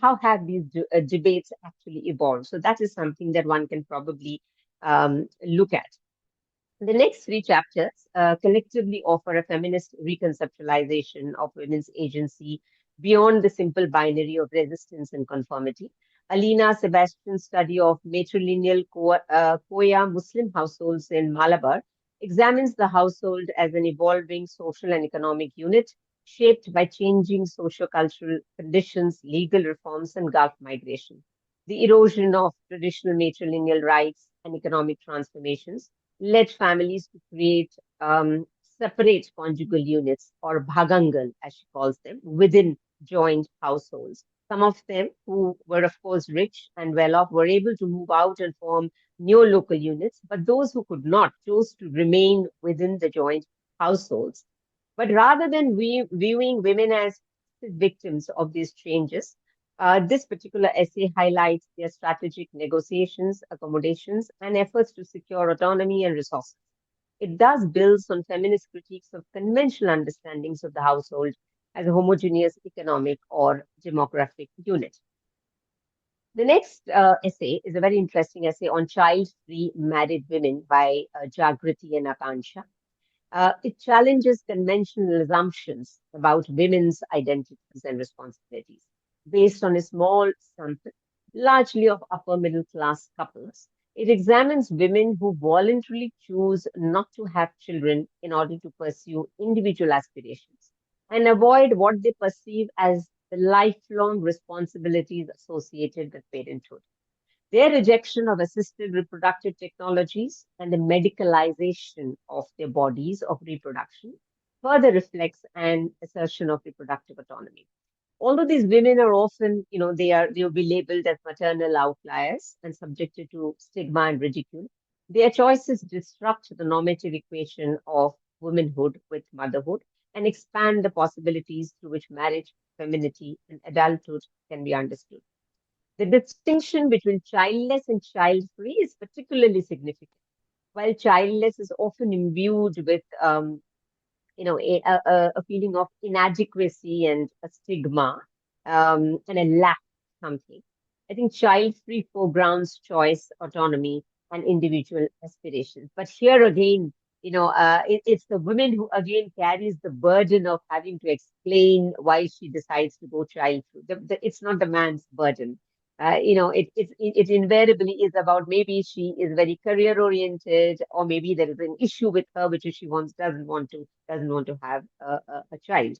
how have these debates actually evolved? So that is something that one can probably look at. The next three chapters collectively offer a feminist reconceptualization of women's agency beyond the simple binary of resistance and conformity. Alina Sebastian's study of matrilineal Koya Muslim households in Malabar examines the household as an evolving social and economic unit shaped by changing socio-cultural conditions, legal reforms, and Gulf migration. The erosion of traditional matrilineal rights and economic transformations led families to create separate conjugal units, or bhagangal, as she calls them, within joint households. Some of them, who were, of course, rich and well off, were able to move out and form new local units, but those who could not chose to remain within the joint households. But rather than viewing women as victims of these changes, this particular essay highlights their strategic negotiations, accommodations, and efforts to secure autonomy and resources. It thus builds on feminist critiques of conventional understandings of the household as a homogeneous economic or demographic unit. The next essay is a very interesting essay on child-free married women by Jagriti and Akansha. It challenges conventional assumptions about women's identities and responsibilities based on a small sample, largely of upper middle class couples. It examines women who voluntarily choose not to have children in order to pursue individual aspirations and avoid what they perceive as the lifelong responsibilities associated with parenthood. Their rejection of assisted reproductive technologies and the medicalization of their bodies of reproduction further reflects an assertion of reproductive autonomy. Although these women are often, they'll be labeled as maternal outliers and subjected to stigma and ridicule, their choices disrupt the normative equation of womanhood with motherhood and expand the possibilities through which marriage, femininity, and adulthood can be understood. The distinction between childless and child-free is particularly significant. While childless is often imbued with, a feeling of inadequacy and a stigma, and a lack of something, I think child-free foregrounds choice, autonomy, and individual aspirations. But here again, it's the woman who again carries the burden of having to explain why she decides to go child-free. It's not the man's burden. It invariably is about maybe she is very career oriented, or maybe there is an issue with her which she doesn't want to have a child.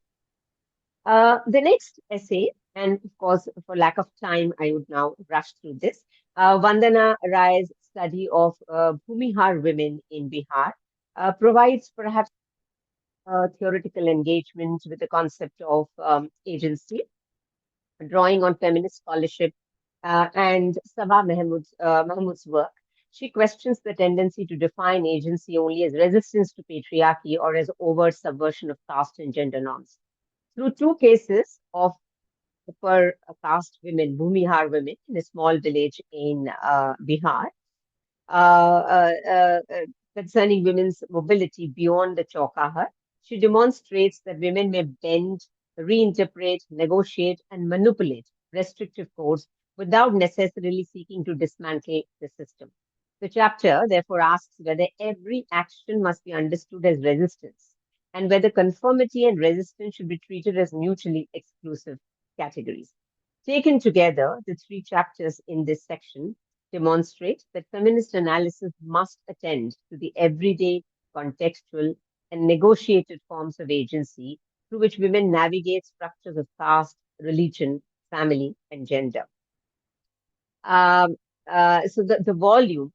The next essay, and of course, for lack of time, I would now rush through this. Vandana Rai's study of Bhumihar women in Bihar provides perhaps theoretical engagement with the concept of agency, drawing on feminist scholarship and Sabah Mahmood's work. She questions the tendency to define agency only as resistance to patriarchy or as overt subversion of caste and gender norms. Through two cases of upper caste women, Bhumihar women, in a small village in Bihar, concerning women's mobility beyond the Chaukahar, she demonstrates that women may bend, reinterpret, negotiate, and manipulate restrictive codes without necessarily seeking to dismantle the system. The chapter therefore asks whether every action must be understood as resistance and whether conformity and resistance should be treated as mutually exclusive categories. Taken together, the three chapters in this section demonstrate that feminist analysis must attend to the everyday, contextual, and negotiated forms of agency through which women navigate structures of caste, religion, family, and gender. So the volume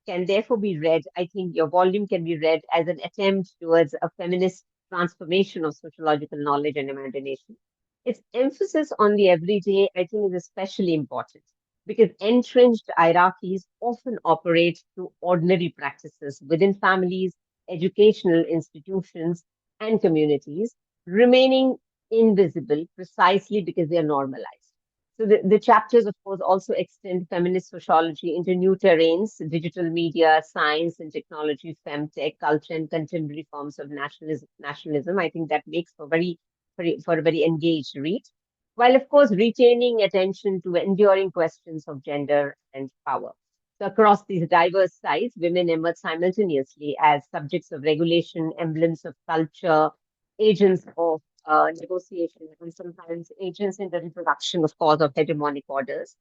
can therefore be read, I think your volume can be read as an attempt towards a feminist transformation of sociological knowledge and imagination. Its emphasis on the everyday, I think, is especially important because entrenched hierarchies often operate through ordinary practices within families, educational institutions, and communities, remaining invisible precisely because they are normalized. So the chapters, of course, also extend feminist sociology into new terrains, digital media, science and technology, femtech, culture, and contemporary forms of nationalism. I think that makes for a very engaged read, while of course retaining attention to enduring questions of gender and power. So across these diverse sides, women emerge simultaneously as subjects of regulation, emblems of culture, agents of negotiation, and sometimes agents in the reproduction, of course, of hegemonic orders.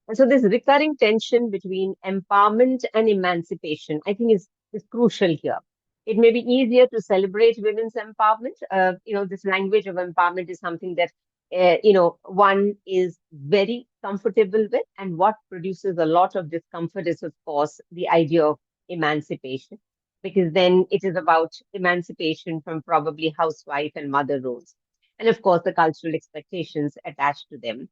And so this recurring tension between empowerment and emancipation, I think, is crucial here. It may be easier to celebrate women's empowerment. This language of empowerment is something that, one is very comfortable with. And what produces a lot of discomfort is, of course, the idea of emancipation, because then it is about emancipation from probably housewife and mother roles. And of course, the cultural expectations attached to them.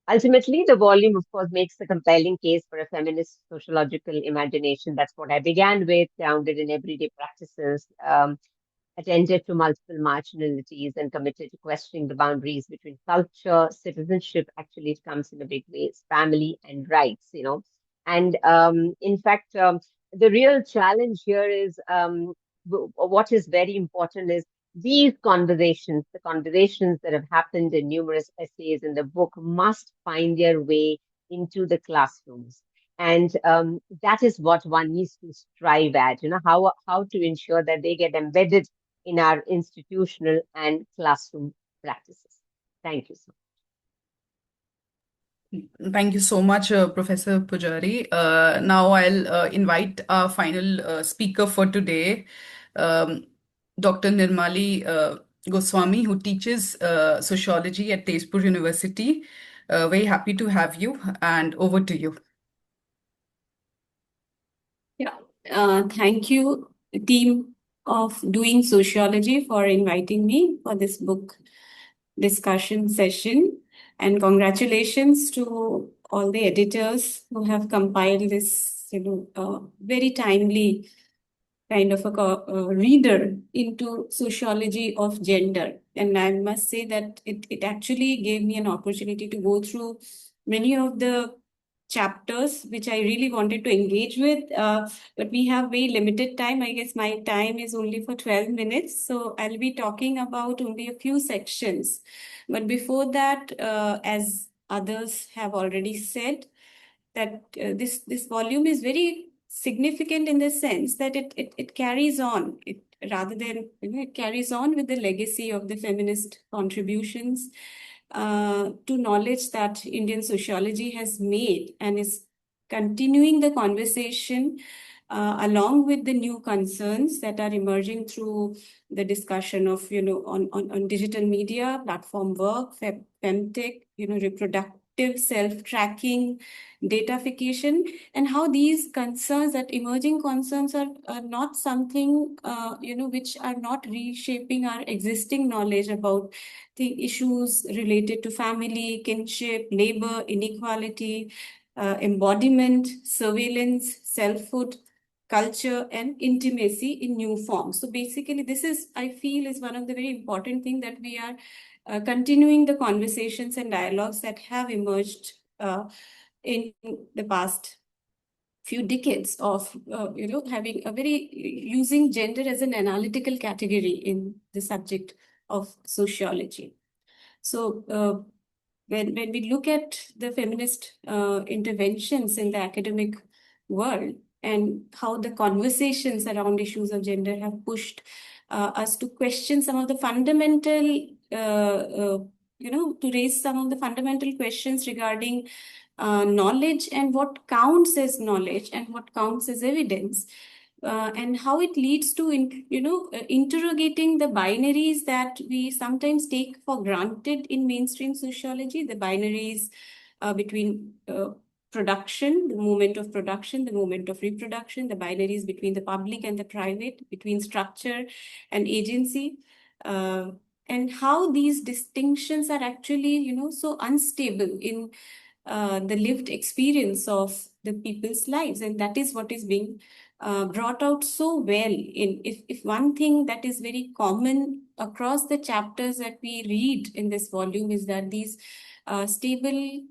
Ultimately, the volume, of course, makes a compelling case for a feminist sociological imagination. That's what I began with, grounded in everyday practices, attentive to multiple marginalities, and committed to questioning the boundaries between culture, citizenship. Actually, it comes in a big way, it's family and rights. And in fact, the real challenge here is what is very important is these conversations, the conversations that have happened in numerous essays in the book, must find their way into the classrooms. And that is what one needs to strive at, how to ensure that they get embedded in our institutional and classroom practices. Thank you so much. Thank you so much, Professor Pujari. Now I'll invite our final speaker for today, Dr. Nirmali Goswami, who teaches sociology at Tezpur University. Very happy to have you, and over to you. Yeah, thank you, team of Doing Sociology, for inviting me for this book discussion session. And congratulations to all the editors who have compiled this, very timely kind of a reader into sociology of gender. And I must say that it actually gave me an opportunity to go through many of the chapters which I really wanted to engage with, but we have very limited time. I guess my time is only for 12 minutes, so I'll be talking about only a few sections. But before that, as others have already said, that this volume is very significant in the sense that it carries on, rather than, it carries on with the legacy of the feminist contributions to knowledge that Indian sociology has made, and is continuing the conversation along with the new concerns that are emerging through the discussion of, on digital media, platform work, femtech, reproductive self-tracking, datafication, and how these concerns, that emerging concerns, are not something, which are not reshaping our existing knowledge about the issues related to family, kinship, labor, inequality, embodiment, surveillance, selfhood, culture, and intimacy in new forms. So basically, this is, I feel, is one of the very important things, that we are continuing the conversations and dialogues that have emerged in the past few decades of, having a very, using gender as an analytical category in the subject of sociology. So when we look at the feminist interventions in the academic world, and how the conversations around issues of gender have pushed us to question some of the fundamental, to raise some of the fundamental questions regarding knowledge, and what counts as knowledge and what counts as evidence. And how it leads to, interrogating the binaries that we sometimes take for granted in mainstream sociology, the binaries between production, the moment of production, the moment of reproduction, the binaries between the public and the private, between structure and agency, and how these distinctions are actually, so unstable in the lived experience of the people's lives. And that is what is being brought out so well in, if one thing that is very common across the chapters that we read in this volume, is that these stable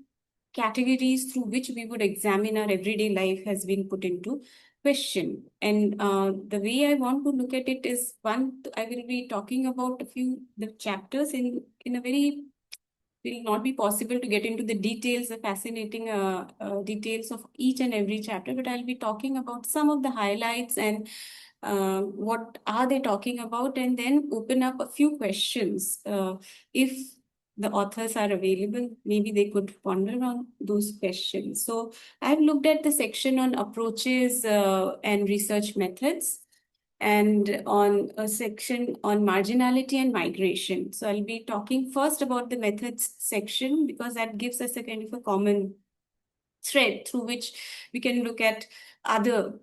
categories through which we would examine our everyday life has been put into question. And the way I want to look at it is, one, I will be talking about the chapters in a very, will not be possible to get into the details, the fascinating details of each and every chapter, but I'll be talking about some of the highlights and what are they talking about, and then open up a few questions. If the authors are available, maybe they could ponder on those questions. So I've looked at the section on approaches and research methods, and on a section on marginality and migration. So I'll be talking first about the methods section, because that gives us a kind of a common thread through which we can look at other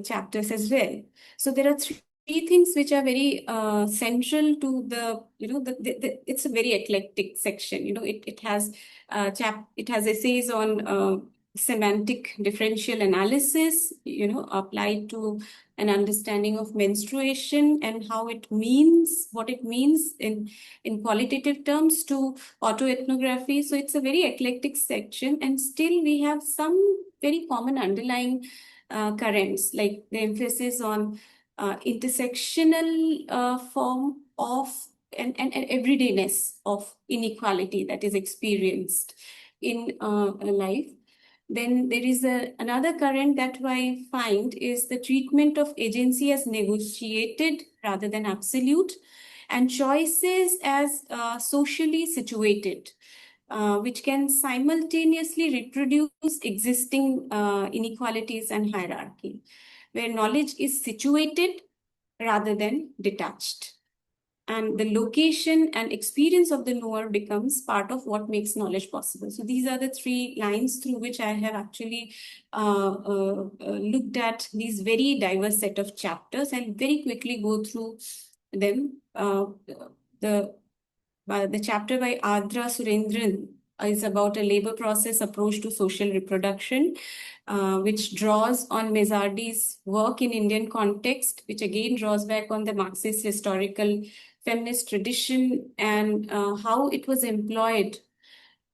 chapters as well. So there are three things which are very central to the, it's a very eclectic section. It has essays on semantic differential analysis, applied to an understanding of menstruation and what it means in qualitative terms, to autoethnography. So it's a very eclectic section, and still we have some very common underlying currents, like the emphasis on intersectional form of and everydayness of inequality that is experienced in life. Then there is another current that I find is the treatment of agency as negotiated rather than absolute, and choices as socially situated, which can simultaneously reproduce existing inequalities and hierarchy, where knowledge is situated rather than detached. And the location and experience of the knower becomes part of what makes knowledge possible. So these are the three lines through which I have actually looked at these very diverse set of chapters. I'll very quickly go through them. The chapter by Adra Surendran is about a labor process approach to social reproduction, which draws on Mezardi's work in Indian context, which again draws back on the Marxist historical feminist tradition and how it was employed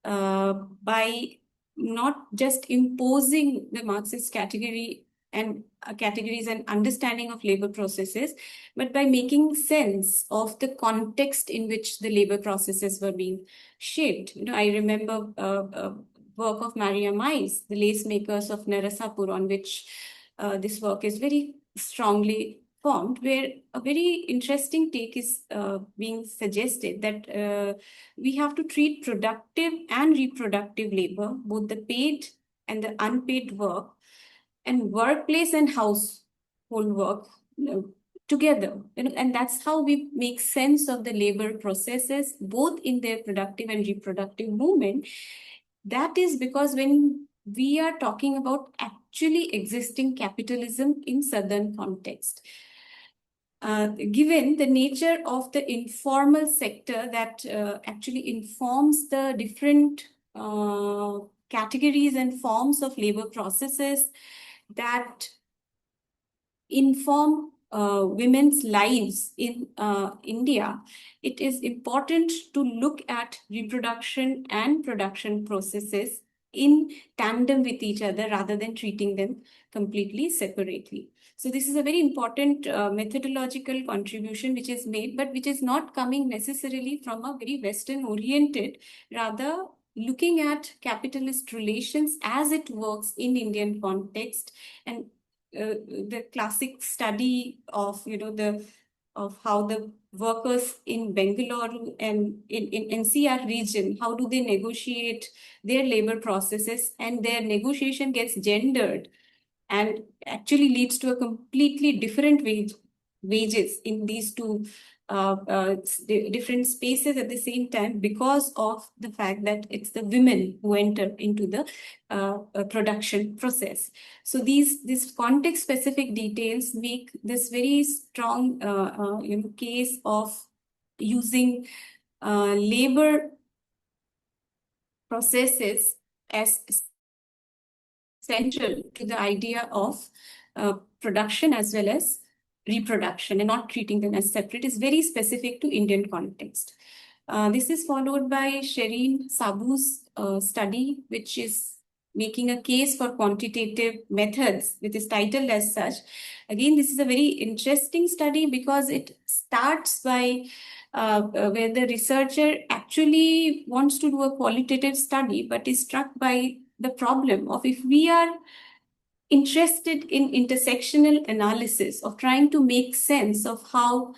by not just imposing the Marxist categories and understanding of labor processes, but by making sense of the context in which the labor processes were being shaped. I remember work of Maria Mais, the lace makers of Narasapur, on which this work is very strongly formed, where a very interesting take is being suggested that we have to treat productive and reproductive labor, both the paid and the unpaid work, and workplace and household work together. And that's how we make sense of the labor processes, both in their productive and reproductive movement. That is because when we are talking about actually existing capitalism in Southern context, given the nature of the informal sector that actually informs the different categories and forms of labor processes that inform women's lives in India, it is important to look at reproduction and production processes in tandem with each other rather than treating them completely separately. So this is a very important methodological contribution which is made, but which is not coming necessarily from a very Western oriented, rather looking at capitalist relations as it works in Indian context, and the classic study of how the workers in Bengaluru and in NCR region, how do they negotiate their labor processes, and their negotiation gets gendered and actually leads to a completely different wages in these two different spaces at the same time, because of the fact that it's the women who enter into the production process. So these context specific details make this very strong case of using labor processes as central to the idea of production as well as reproduction, and not treating them as separate, is very specific to Indian context. This is followed by Shireen Sabu's study which is making a case for quantitative methods, which is titled as such. Again, this is a very interesting study because it starts by where the researcher actually wants to do a qualitative study, but is struck by the problem of if we are interested in intersectional analysis of trying to make sense of how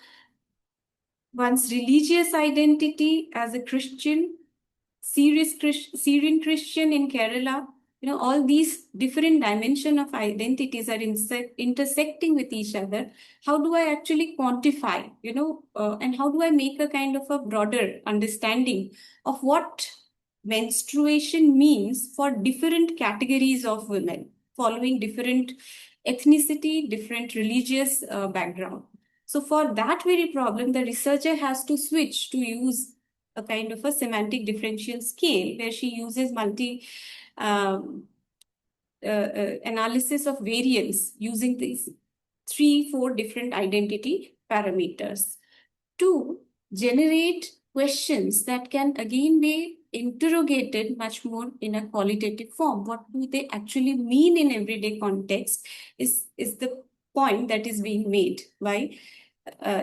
one's religious identity as a Christian, Syrian Christian in Kerala, all these different dimensions of identities are intersecting with each other. How do I actually quantify, and how do I make a kind of a broader understanding of what menstruation means for different categories of women, following different ethnicity, different religious background. So for that very problem, the researcher has to switch to use a kind of a semantic differential scale where she uses analysis of variance using these 3-4 different identity parameters to generate questions that can again be interrogated much more in a qualitative form. What do they actually mean in everyday context is the point that is being made by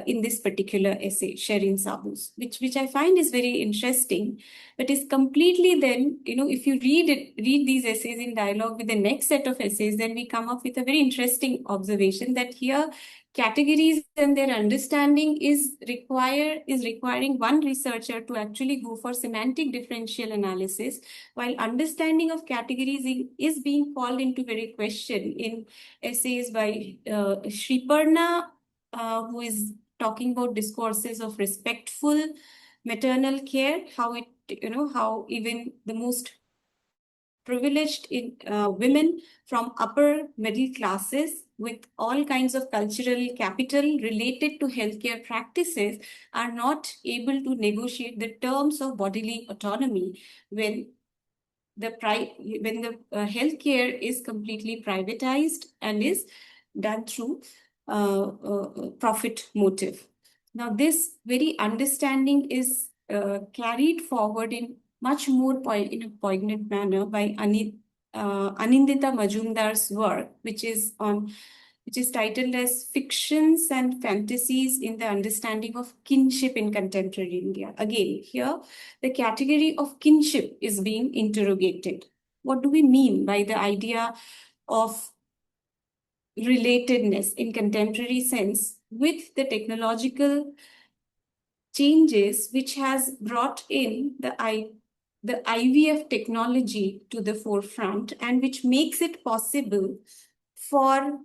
in this particular essay, Sherin Sabu's, which I find is very interesting, but is completely then, if you read these essays in dialogue with the next set of essays, then we come up with a very interesting observation that here categories and their understanding is requiring one researcher to actually go for semantic differential analysis, while understanding of categories is being called into very question in essays by Rituparna, who is talking about discourses of respectful maternal care, how even the most privileged women from upper middle classes with all kinds of cultural capital related to healthcare practices are not able to negotiate the terms of bodily autonomy when the healthcare is completely privatized and is done through profit motive. Now, this very understanding is carried forward in much more in a poignant manner by Anindita Majumdar's work, which is titled as Fictions and Fantasies in the Understanding of Kinship in Contemporary India. Again, here, the category of kinship is being interrogated. What do we mean by the idea of relatedness in contemporary sense with the technological changes which has brought in the IVF technology to the forefront and which makes it possible for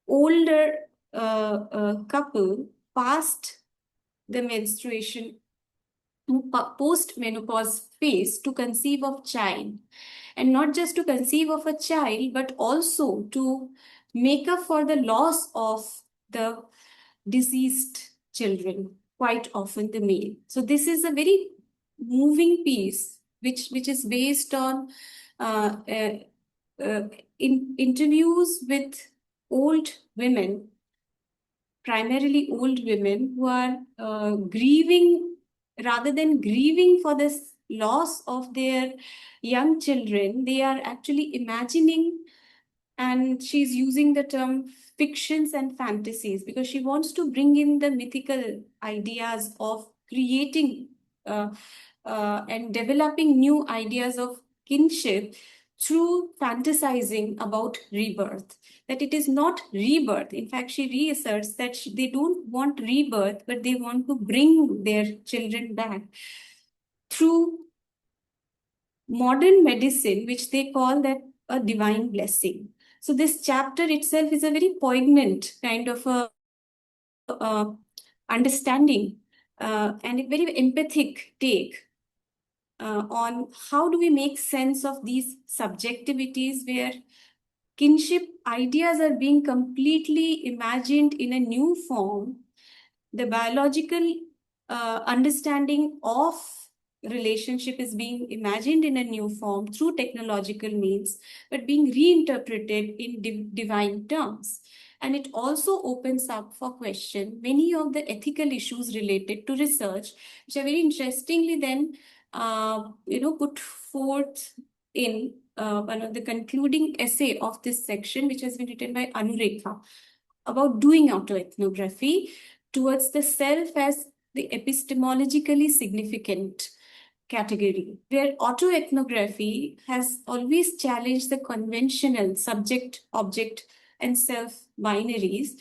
older couple past the menstruation, post-menopause phase to conceive of child. And not just to conceive of a child, but also to make up for the loss of the deceased children, quite often the male. So this is a very moving piece, which is based on interviews with old women, primarily old women who are grieving, rather than grieving for this loss of their young children, they are actually imagining, and she's using the term fictions and fantasies because she wants to bring in the mythical ideas of creating and developing new ideas of kinship through fantasizing about rebirth, that it is not rebirth. In fact, she reasserts that they don't want rebirth, but they want to bring their children back through modern medicine, which they call that a divine blessing. So this chapter itself is a very poignant kind of a understanding and a very empathic take on how do we make sense of these subjectivities where kinship ideas are being completely imagined in a new form. The biological understanding of relationship is being imagined in a new form through technological means, but being reinterpreted in divine terms. And it also opens up for question many of the ethical issues related to research, which are very interestingly then put forth in one of the concluding essay of this section, which has been written by Anurekha, about doing autoethnography towards the self as the epistemologically significant category, where autoethnography has always challenged the conventional subject, object, and self binaries,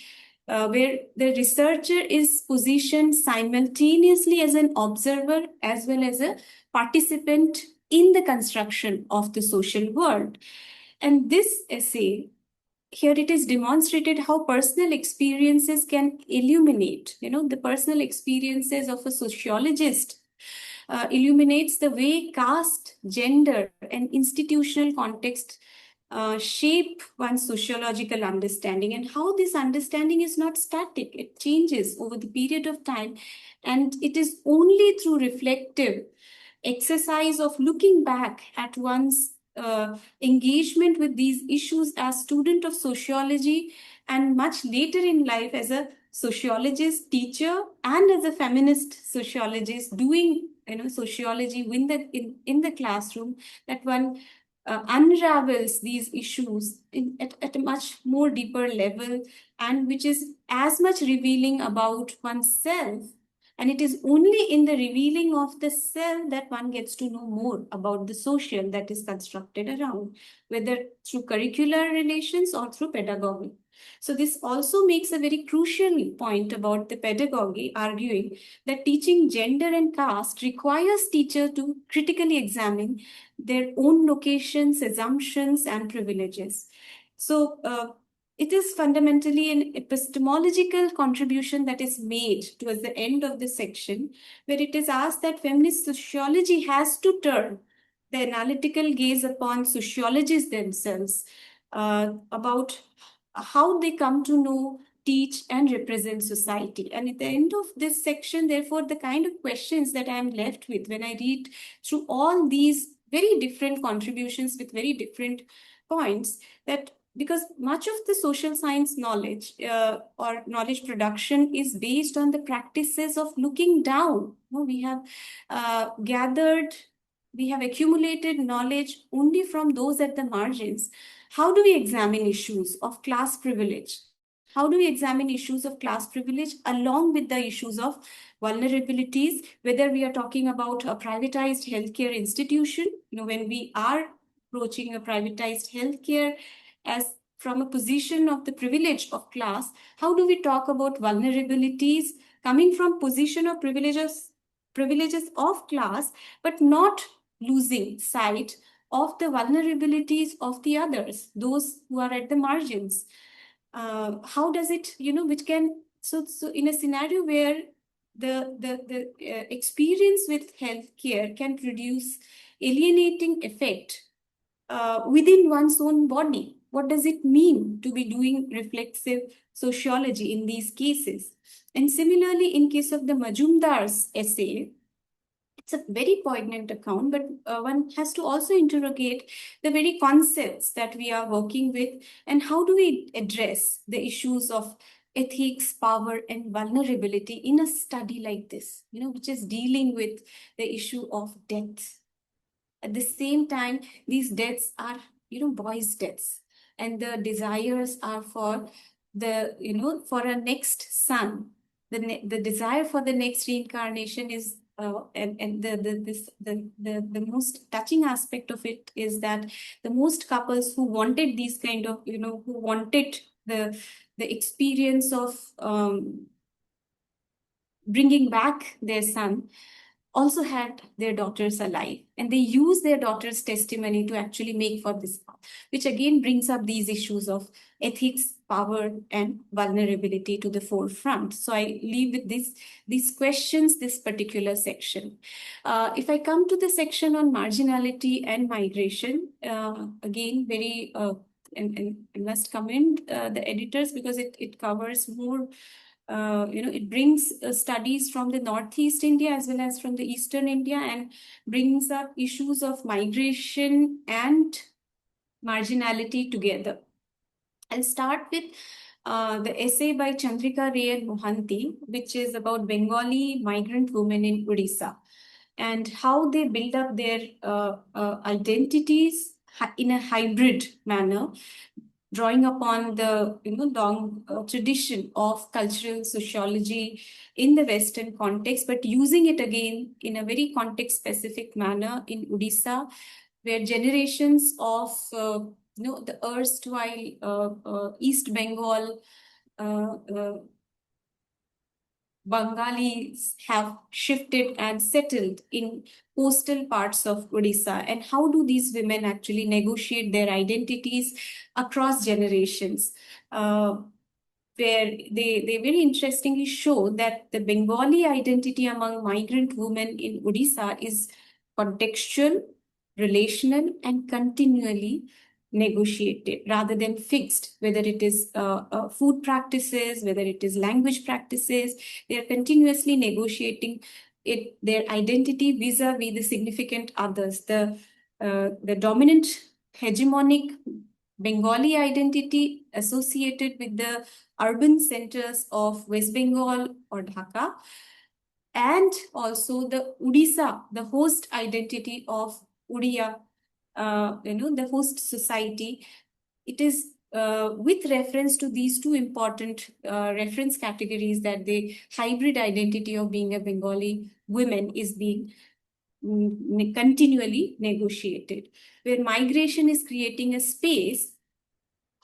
where the researcher is positioned simultaneously as an observer as well as a participant in the construction of the social world. And this essay, here it is demonstrated how personal experiences can illuminate, the personal experiences of a sociologist illuminates the way caste, gender, and institutional context shape one's sociological understanding, and how this understanding is not static. It changes over the period of time, and it is only through reflective exercise of looking back at one's engagement with these issues as student of sociology, and much later in life as a sociologist, teacher, and as a feminist sociologist doing sociology in the classroom, that one unravels these issues at a much more deeper level, and which is as much revealing about oneself. And it is only in the revealing of the self that one gets to know more about the social that is constructed around, whether through curricular relations or through pedagogy. So this also makes a very crucial point about the pedagogy, arguing that teaching gender and caste requires teachers to critically examine their own locations, assumptions, and privileges. So it is fundamentally an epistemological contribution that is made towards the end of the section, where it is asked that feminist sociology has to turn the analytical gaze upon sociologists themselves, about how they come to know, teach, and represent society. And at the end of this section, therefore, the kind of questions that I am left with when I read through all these very different contributions with very different points, that because much of the social science knowledge or knowledge production is based on the practices of looking down. We have we have accumulated knowledge only from those at the margins. How do we examine issues of class privilege? How do we examine issues of class privilege along with the issues of vulnerabilities, whether we are talking about a privatized healthcare institution, when we are approaching a privatized healthcare as from a position of the privilege of class, how do we talk about vulnerabilities coming from position of privileges of class, but not losing sight of the vulnerabilities of the others, those who are at the margins? How does it, which can, so in a scenario where the experience with healthcare can produce alienating effect within one's own body, what does it mean to be doing reflexive sociology in these cases? And similarly, in case of the Majumdar's essay, it's a very poignant account, but one has to also interrogate the very concepts that we are working with, and how do we address the issues of ethics, power, and vulnerability in a study like this, which is dealing with the issue of death. At the same time, these deaths are, boys' deaths, and the desires are for the, for a next son. The desire for the next reincarnation is, and the most touching aspect of it is that the most couples who wanted these kind of, who wanted the experience of bringing back their son, also had their daughters alive, and they use their daughter's testimony to actually make for this path, which again brings up these issues of ethics, power, and vulnerability to the forefront. So I leave with these questions, this particular section. If I come to the section on marginality and migration, again, very, and I must commend the editors, because it covers more. It brings studies from the Northeast India as well as from the Eastern India, and brings up issues of migration and marginality together. I'll start with the essay by Chandrika Ray and Mohanty, which is about Bengali migrant women in Odisha. and how they build up their identities in a hybrid manner, drawing upon the long tradition of cultural sociology in the Western context, but using it again in a very context-specific manner in Odisha, where generations of the erstwhile East Bengal Bengalis have shifted and settled in coastal parts of Odisha, and how do these women actually negotiate their identities across generations? Where they very interestingly show that the Bengali identity among migrant women in Odisha is contextual, relational, and continually negotiated rather than fixed, whether it is food practices, whether it is language practices. They are continuously negotiating their identity vis-a-vis the significant others. The dominant hegemonic Bengali identity associated with the urban centers of West Bengal or Dhaka, and also the Odisha, the host identity of Odia, the host society. It is with reference to these two important reference categories that the hybrid identity of being a Bengali woman is being continually negotiated, where migration is creating a space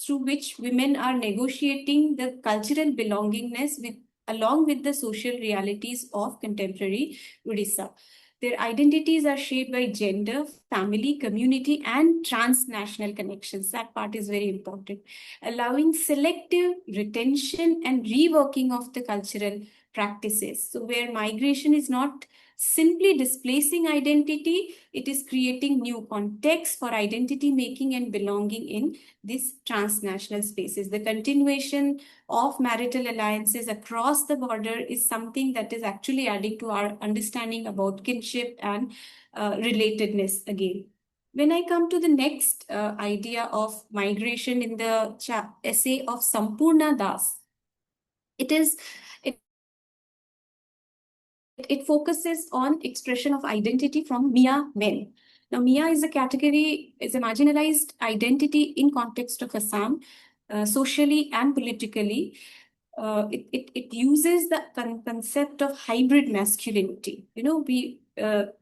through which women are negotiating the cultural belongingness along with the social realities of contemporary Odisha. Their identities are shaped by gender, family, community, and transnational connections. That part is very important, allowing selective retention and reworking of the cultural practices. So where migration is not simply displacing identity, it is creating new contexts for identity making and belonging in these transnational spaces. The continuation of marital alliances across the border is something that is actually adding to our understanding about kinship and relatedness again. When I come to the next idea of migration in the essay of Sampurna Das, it focuses on expression of identity from Mia men. Now, Mia is a marginalized identity in context of Assam, socially and politically. It uses the concept of hybrid masculinity. The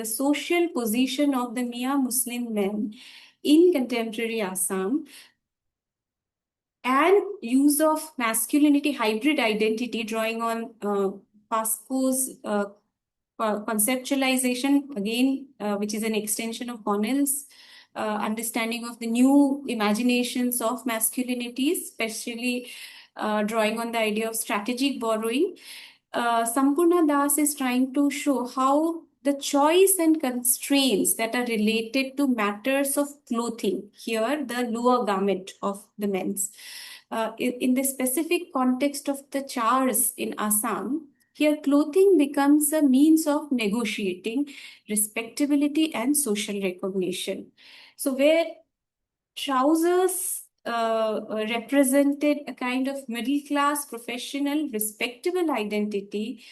social position of the Mia Muslim men in contemporary Assam and use of masculinity, hybrid identity, drawing on Pasco's conceptualization, again, which is an extension of Connell's understanding of the new imaginations of masculinity, especially drawing on the idea of strategic borrowing. Sampurna Das is trying to show how the choice and constraints that are related to matters of clothing, here the lower garment of the men's, in the specific context of the chars in Assam, here clothing becomes a means of negotiating respectability and social recognition. So where trousers represented a kind of middle-class, professional, respectable identity,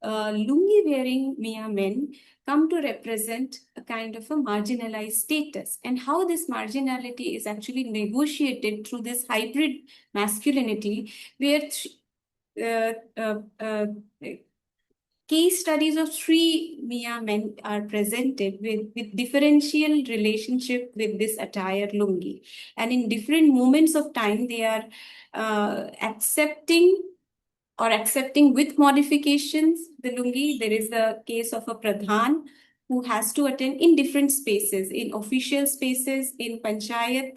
lungi-wearing Mia men come to represent a kind of a marginalized status, and how this marginality is actually negotiated through this hybrid masculinity, where case studies of three Mia men are presented with differential relationship with this attire lungi. And in different moments of time, they are accepting with modifications the lungi. There is the case of a pradhan who has to attend in different spaces, in official spaces, in panchayat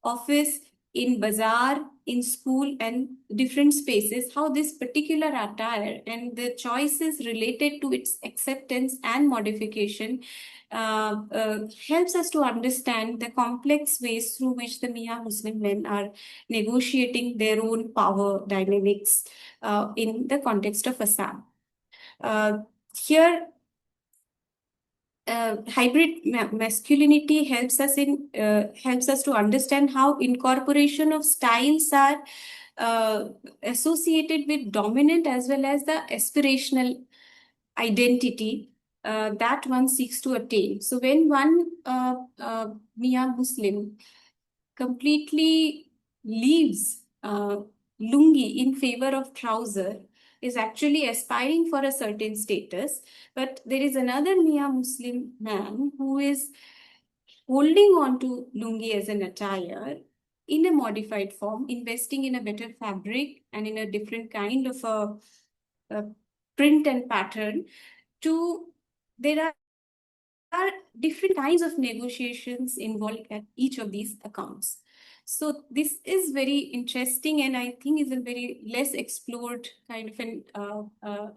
office, in bazaar, in school, and different spaces, how this particular attire and the choices related to its acceptance and modification helps us to understand the complex ways through which the Mia Muslim men are negotiating their own power dynamics in the context of Assam. Here, hybrid masculinity helps us to understand how incorporation of styles are associated with dominant as well as the aspirational identity that one seeks to attain. So when one Mia Muslim completely leaves lungi in favor of trouser, is actually aspiring for a certain status, but there is another Mia Muslim man who is holding on to lungi as an attire in a modified form, investing in a better fabric and in a different kind of a print and pattern. There are different kinds of negotiations involved at each of these accounts. So this is very interesting, and I think is a very less explored kind of an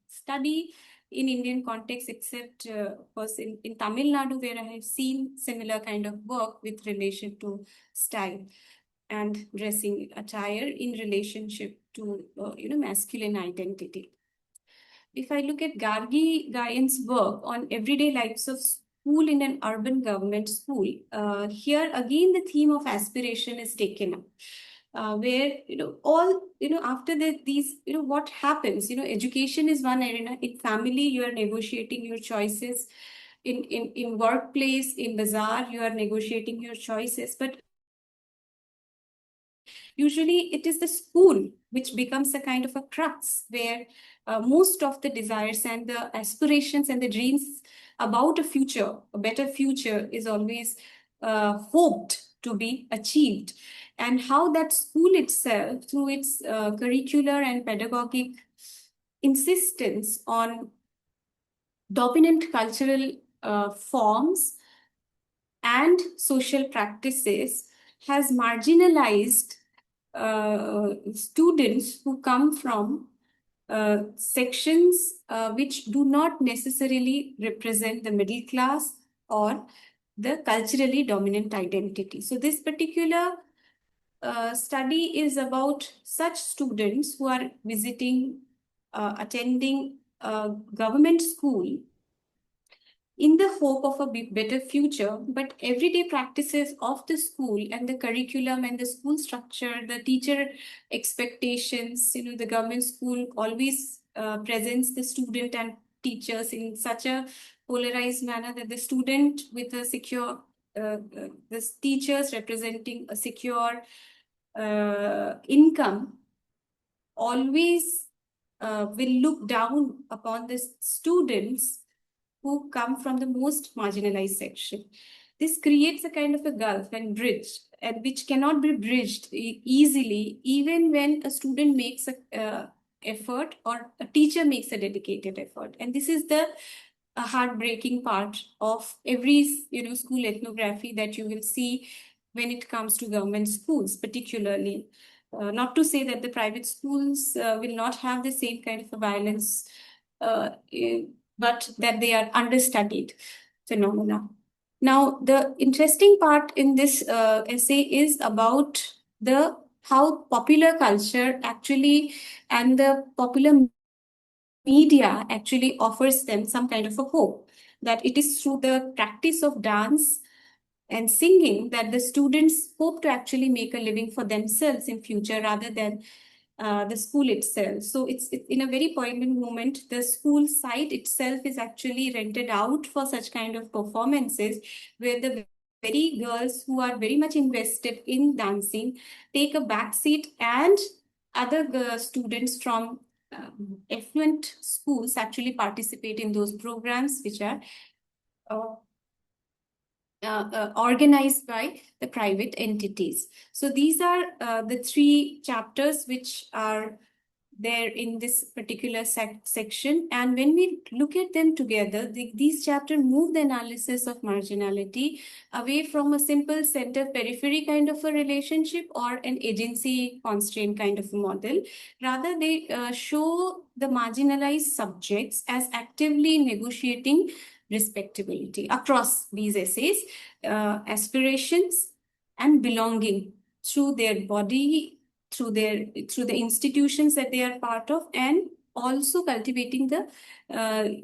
study in Indian context, except of course in Tamil Nadu, where I have seen similar kind of work with relation to style and dressing attire in relationship to masculine identity. If I look at Gargi Gayan's work on everyday lives of school in an urban government school, here again the theme of aspiration is taken up. Where after these what happens, education is one arena. In family, you are negotiating your choices. In workplace, in bazaar, you are negotiating your choices. But usually it is the school which becomes a kind of a crux where most of the desires and the aspirations and the dreams about a future, a better future, is always hoped to be achieved. And how that school itself, through its curricular and pedagogic insistence on dominant cultural forms and social practices, has marginalized students who come from sections which do not necessarily represent the middle class or the culturally dominant identity. So this particular study is about such students who are attending a government school in the hope of a better future, but everyday practices of the school and the curriculum and the school structure, the teacher expectations, the government school always presents the student and teachers in such a polarized manner that the student with a secure, the teachers representing a secure income always will look down upon the students who come from the most marginalized section. This creates a kind of a gulf and bridge, and which cannot be bridged easily, even when a student makes a effort or a teacher makes a dedicated effort. And this is the heartbreaking part of every school ethnography that you will see when it comes to government schools, particularly. Not to say that the private schools will not have the same kind of a violence, but that they are understudied phenomena. Now, the interesting part in this essay is about how popular culture actually and the popular media actually offers them some kind of a hope, that it is through the practice of dance and singing that the students hope to actually make a living for themselves in future rather than the school itself. So it's in a very poignant moment, the school site itself is actually rented out for such kind of performances, where the very girls who are very much invested in dancing take a back seat, and other students from affluent schools actually participate in those programs which are organized by the private entities. So these are the three chapters which are there in this particular section. And when we look at them together, these chapters move the analysis of marginality away from a simple center-periphery kind of a relationship or an agency constraint kind of a model. Rather, they show the marginalized subjects as actively negotiating respectability across these essays, aspirations and belonging through their body, through the institutions that they are part of, and also cultivating the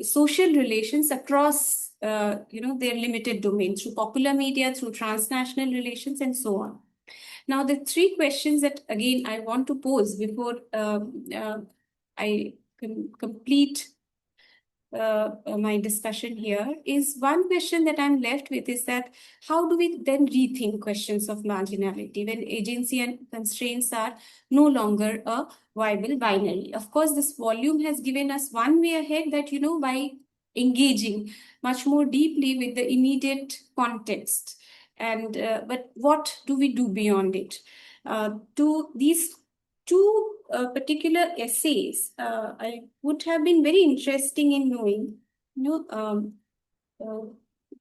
social relations across their limited domain through popular media, through transnational relations, and so on. Now, the three questions that again I want to pose before I complete my discussion here is one question that I'm left with is that how do we then rethink questions of marginality when agency and constraints are no longer a viable binary? Of course, this volume has given us one way ahead that, by engaging much more deeply with the immediate context. And but what do we do beyond it? To these two particular essays, I would have been very interesting in knowing, uh,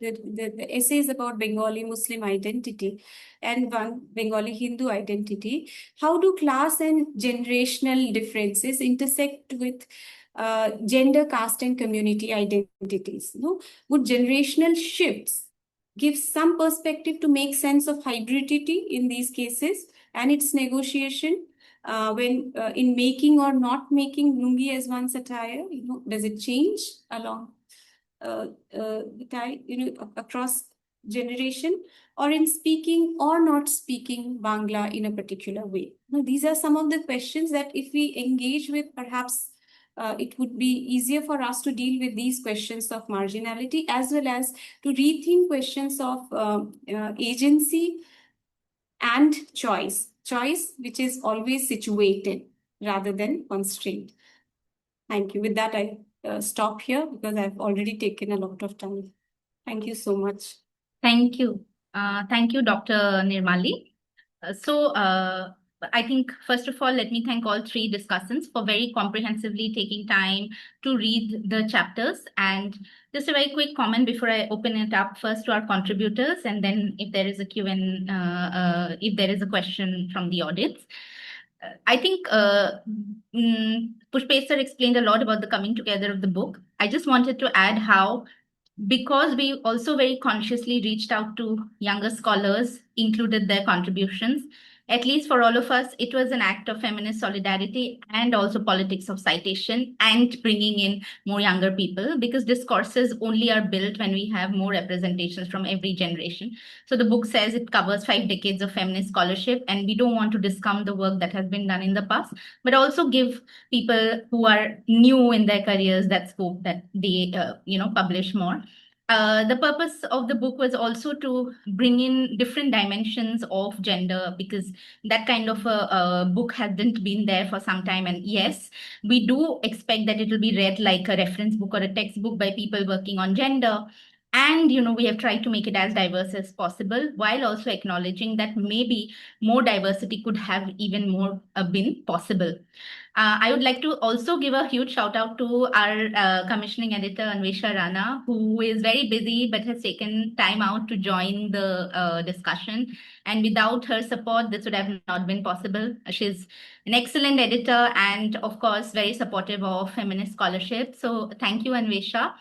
the essays about Bengali Muslim identity and one Bengali Hindu identity. How do class and generational differences intersect with gender, caste, and community identities? Would generational shifts give some perspective to make sense of hybridity in these cases and its negotiation? When in making or not making lungi as one's attire, does it change along across generation, or in speaking or not speaking Bangla in a particular way? These are some of the questions that if we engage with, perhaps it would be easier for us to deal with these questions of marginality as well as to rethink questions of agency and choice which is always situated rather than constrained. Thank you. With that, I stop here because I've already taken a lot of time. Thank you so much. Thank you. Thank you, Dr. Nirmali. I think, first of all, let me thank all three discussants for very comprehensively taking time to read the chapters. And just a very quick comment before I open it up first to our contributors, and then if there is a if there is a question from the audience. I think Pushpesh sir explained a lot about the coming together of the book. I just wanted to add how, because we also very consciously reached out to younger scholars, included their contributions. At least for all of us, it was an act of feminist solidarity and also politics of citation and bringing in more younger people, because discourses only are built when we have more representations from every generation. So the book says it covers 5 decades of feminist scholarship, and we don't want to discount the work that has been done in the past, but also give people who are new in their careers that scope that they publish more. The purpose of the book was also to bring in different dimensions of gender, because that kind of a book hasn't been there for some time. And yes, we do expect that it will be read like a reference book or a textbook by people working on gender. And, we have tried to make it as diverse as possible, while also acknowledging that maybe more diversity could have even more been possible. I would like to also give a huge shout out to our commissioning editor, Anvesha Rana, who is very busy but has taken time out to join the discussion. And without her support, this would have not been possible. She's an excellent editor and, of course, very supportive of feminist scholarship. So thank you, Anvesha.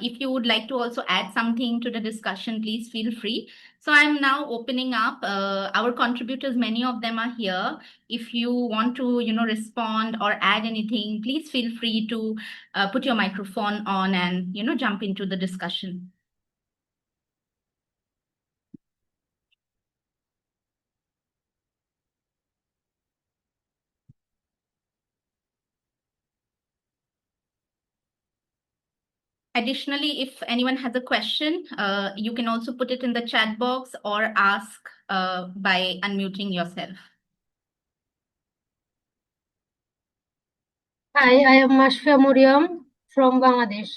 If you would like to also add something to the discussion, please feel free. So I'm now opening up our contributors. Many of them are here. If you want to, respond or add anything, please feel free to put your microphone on and, jump into the discussion. Additionally, if anyone has a question, you can also put it in the chat box or ask by unmuting yourself. Hi, I am Mashfa Muriam from Bangladesh.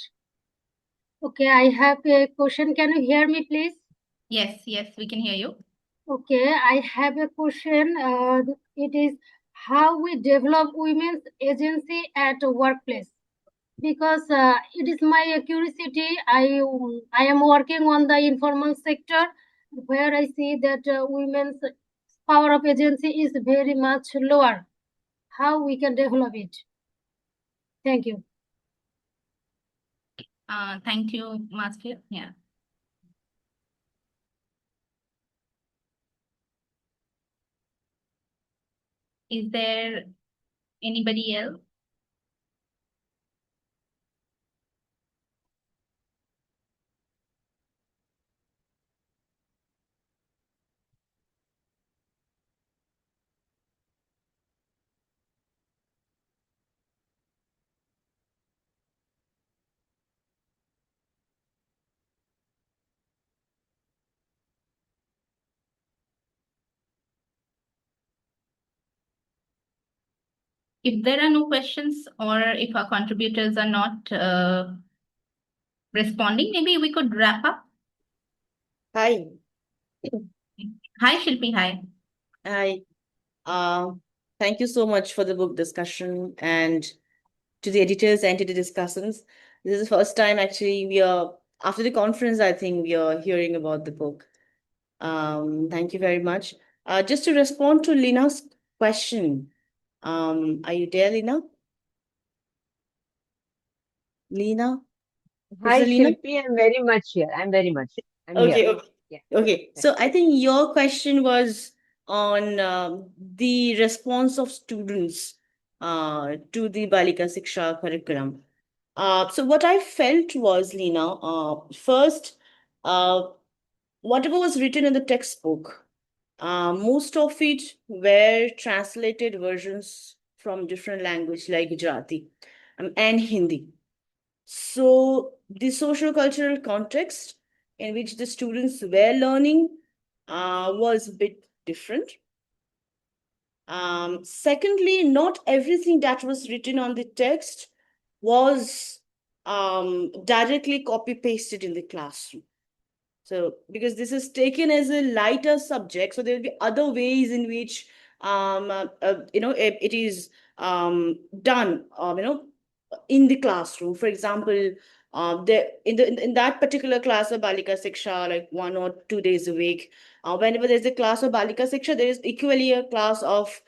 Okay, I have a question. Can you hear me, please? Yes, we can hear you. Okay, I have a question. It is how we develop women's agency at a workplace. Because it is my curiosity. I am working on the informal sector, where I see that women's power of agency is very much lower. How we can develop it? Thank you. Thank you, Master. Yeah. Is there anybody else? If there are no questions or if our contributors are not responding, maybe we could wrap up. Hi. Hi, Shilpi. Hi. Hi. Thank you so much for the book discussion and to the editors and to the discussants. This is the first time actually after the conference, I think we are hearing about the book. Thank you very much. Just to respond to Leena's question, are you there, Leena? Leena? Hi, Professor Leena? Shilpi. I'm very much here. I'm here. Okay. Yeah. Okay. So I think your question was on the response of students to the Balika Siksha curriculum. So what I felt was, Leena, first, whatever was written in the textbook, most of it were translated versions from different language like Gujarati and Hindi. So the socio-cultural context in which the students were learning was a bit different. Secondly, not everything that was written on the text was directly copy-pasted in the classroom. So, because this is taken as a lighter subject, so there will be other ways in which, it is done, in the classroom. For example, in that particular class of Balika Siksha, like 1 or 2 days a week, whenever there's a class of Balika Siksha, there is equally a class of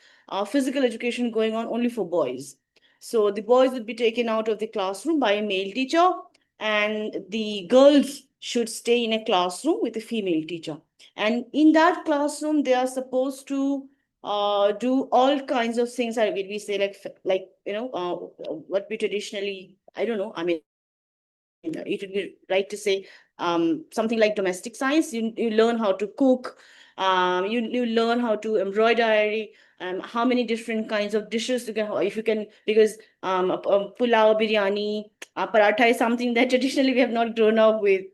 physical education going on only for boys. So the boys would be taken out of the classroom by a male teacher, and the girls should stay in a classroom with a female teacher. And in that classroom, they are supposed to do all kinds of things that we say, like what we traditionally, I don't know, I mean, it would be right to say something like domestic science. You learn how to cook, you learn how to embroidery, how many different kinds of dishes you can, if you can, because pulao, biryani, paratha is something that traditionally we have not grown up with,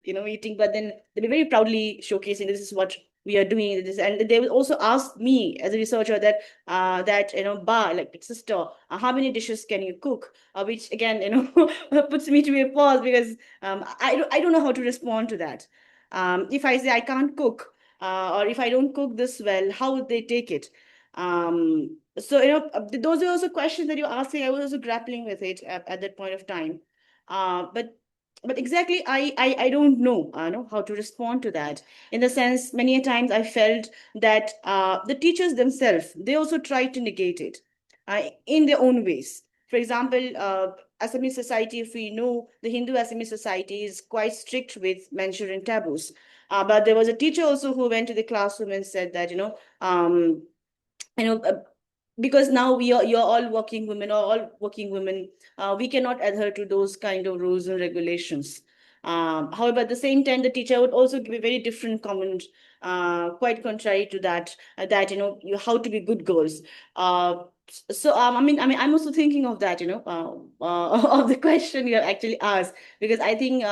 eating, but then they'll be very proudly showcasing this is what we are doing this. And they will also ask me as a researcher that like sister, how many dishes can you cook, which again puts me to a pause, because I don't know how to respond to that. If I say I can't cook, or if I don't cook this well, how would they take it? So those are also questions that you're asking. I was also grappling with it at that point of time. But exactly, I don't know, how to respond to that. In the sense, many a times I felt that the teachers themselves, they also try to negate it in their own ways. For example, Assamese society, if we know, the Hindu Assamese society is quite strict with Manchurian taboos. But there was a teacher also who went to the classroom and said that, because now you're all working women, we cannot adhere to those kind of rules and regulations. However, at the same time, the teacher would also give a very different comment, quite contrary to that, you how to be good girls. I'm also thinking of that, of the question you have actually asked, because I think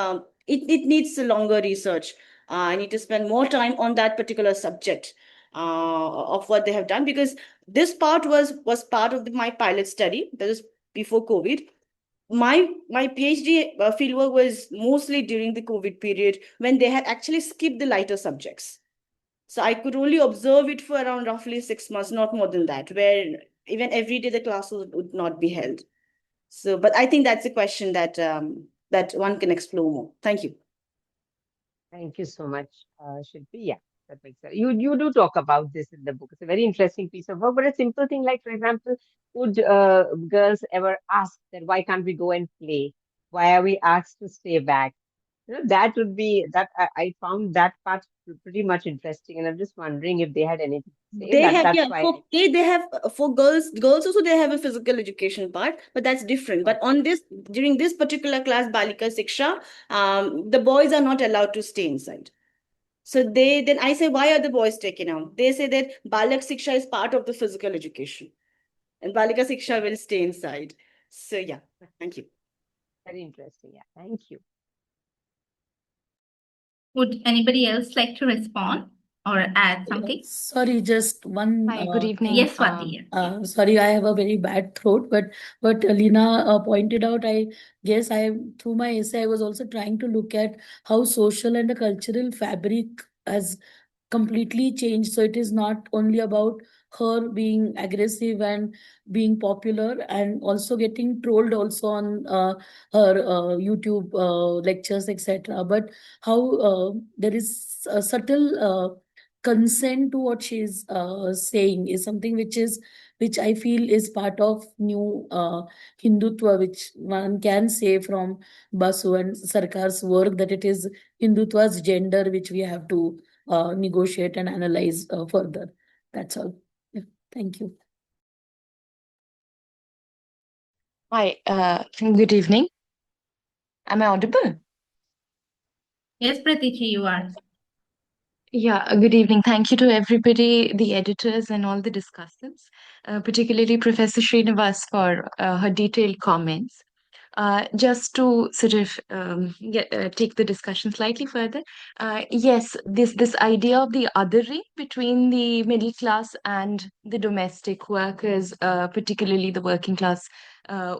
it needs a longer research. I need to spend more time on that particular subject of what they have done, because this part was part of my pilot study. That is before COVID. My PhD fieldwork was mostly during the COVID period, when they had actually skipped the lighter subjects. So I could only observe it for around roughly 6 months, not more than that, where even every day the classes would not be held. So, but I think that's a question that that one can explore more. Thank you. Thank you so much, Shilpi. Yeah, that makes sense. You do talk about this in the book. It's a very interesting piece of work, but a simple thing like, for example, would girls ever ask that why can't we go and play? Why are we asked to stay back? That would be that I found that part pretty much interesting, and I'm just wondering if they had anything to say. They have, That's yeah, why. they have, for girls also they have a physical education part, but that's different. But on this, during this particular class, Balika Siksha, the boys are not allowed to stay inside. So then I say, why are the boys taken out? They say that Balak Siksha is part of the physical education, and Balika Siksha will stay inside. So yeah, thank you. Very interesting. Yeah, thank you. Would anybody else like to respond? or add something? Sorry, just one. Hi, good evening. Yes, Swati. Sorry, I have a very bad throat, but what Leena pointed out, I guess through my essay, I was also trying to look at how social and the cultural fabric has completely changed. So it is not only about her being aggressive and being popular and also getting trolled also on her YouTube lectures, etc. But how there is a subtle consent to what she's saying is something which I feel is part of new Hindutva, which one can say from Basu and Sarkar's work, that it is Hindutva's gender which we have to negotiate and analyze further. That's all. Yeah, thank you. Hi, good evening. Am I audible? Yes, Pratichi, you are. Yeah, good evening. Thank you to everybody, the editors and all the discussants, particularly Professor Srinivas for her detailed comments. Just to sort of take the discussion slightly further, yes, this idea of the othering between the middle class and the domestic workers, particularly the working class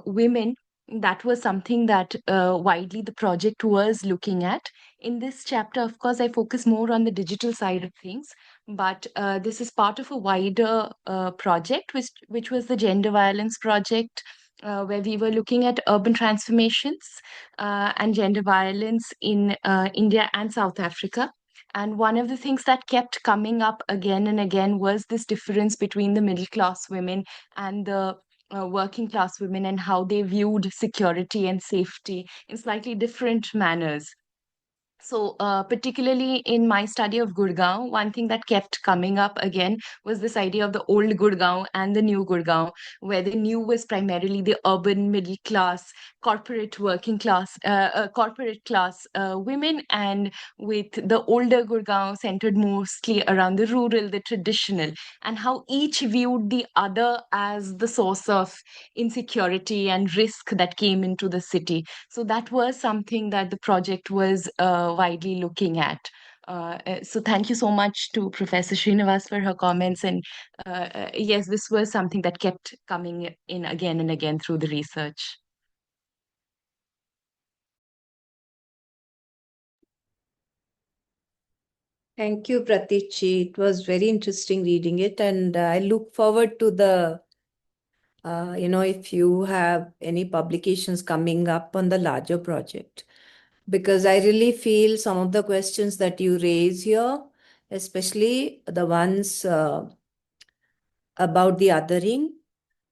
women, that was something that widely the project was looking at. In this chapter, of course, I focus more on the digital side of things, but this is part of a wider project, which was the gender violence project, where we were looking at urban transformations and gender violence in India and South Africa. And one of the things that kept coming up again and again was this difference between the middle class women and the working class women, and how they viewed security and safety in slightly different manners. So, particularly in my study of Gurgaon, one thing that kept coming up again was this idea of the old Gurgaon and the new Gurgaon, where the new was primarily the urban middle class, corporate working class, corporate class women, and with the older Gurgaon centered mostly around the rural, the traditional, and how each viewed the other as the source of insecurity and risk that came into the city. So that was something that the project was widely looking at. So thank you so much to Professor Srinivas for her comments. And yes, this was something that kept coming in again and again through the research. Thank you, Pratichi. It was very interesting reading it, and I look forward to the, if you have any publications coming up on the larger project, because I really feel some of the questions that you raise here, especially the ones about the othering,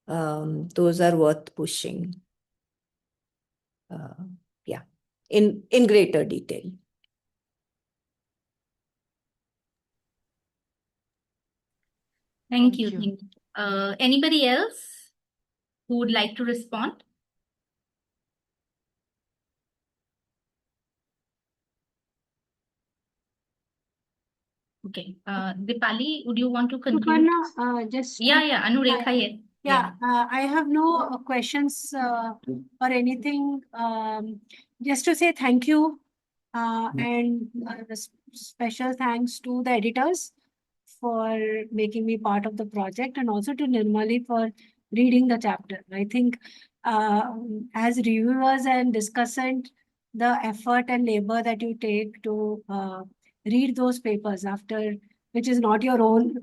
those are worth pushing. Yeah, in greater detail. Thank you. Anybody else who would like to respond? Okay. Deepali, would you want to conclude? Just Yeah, Anurekha, yes. Yeah, I have no questions or anything. Just to say thank you and special thanks to the editors for making me part of the project, and also to Nirmali for reading the chapter. I think as reviewers and discussant, the effort and labor that you take to read those papers after, which is not your own,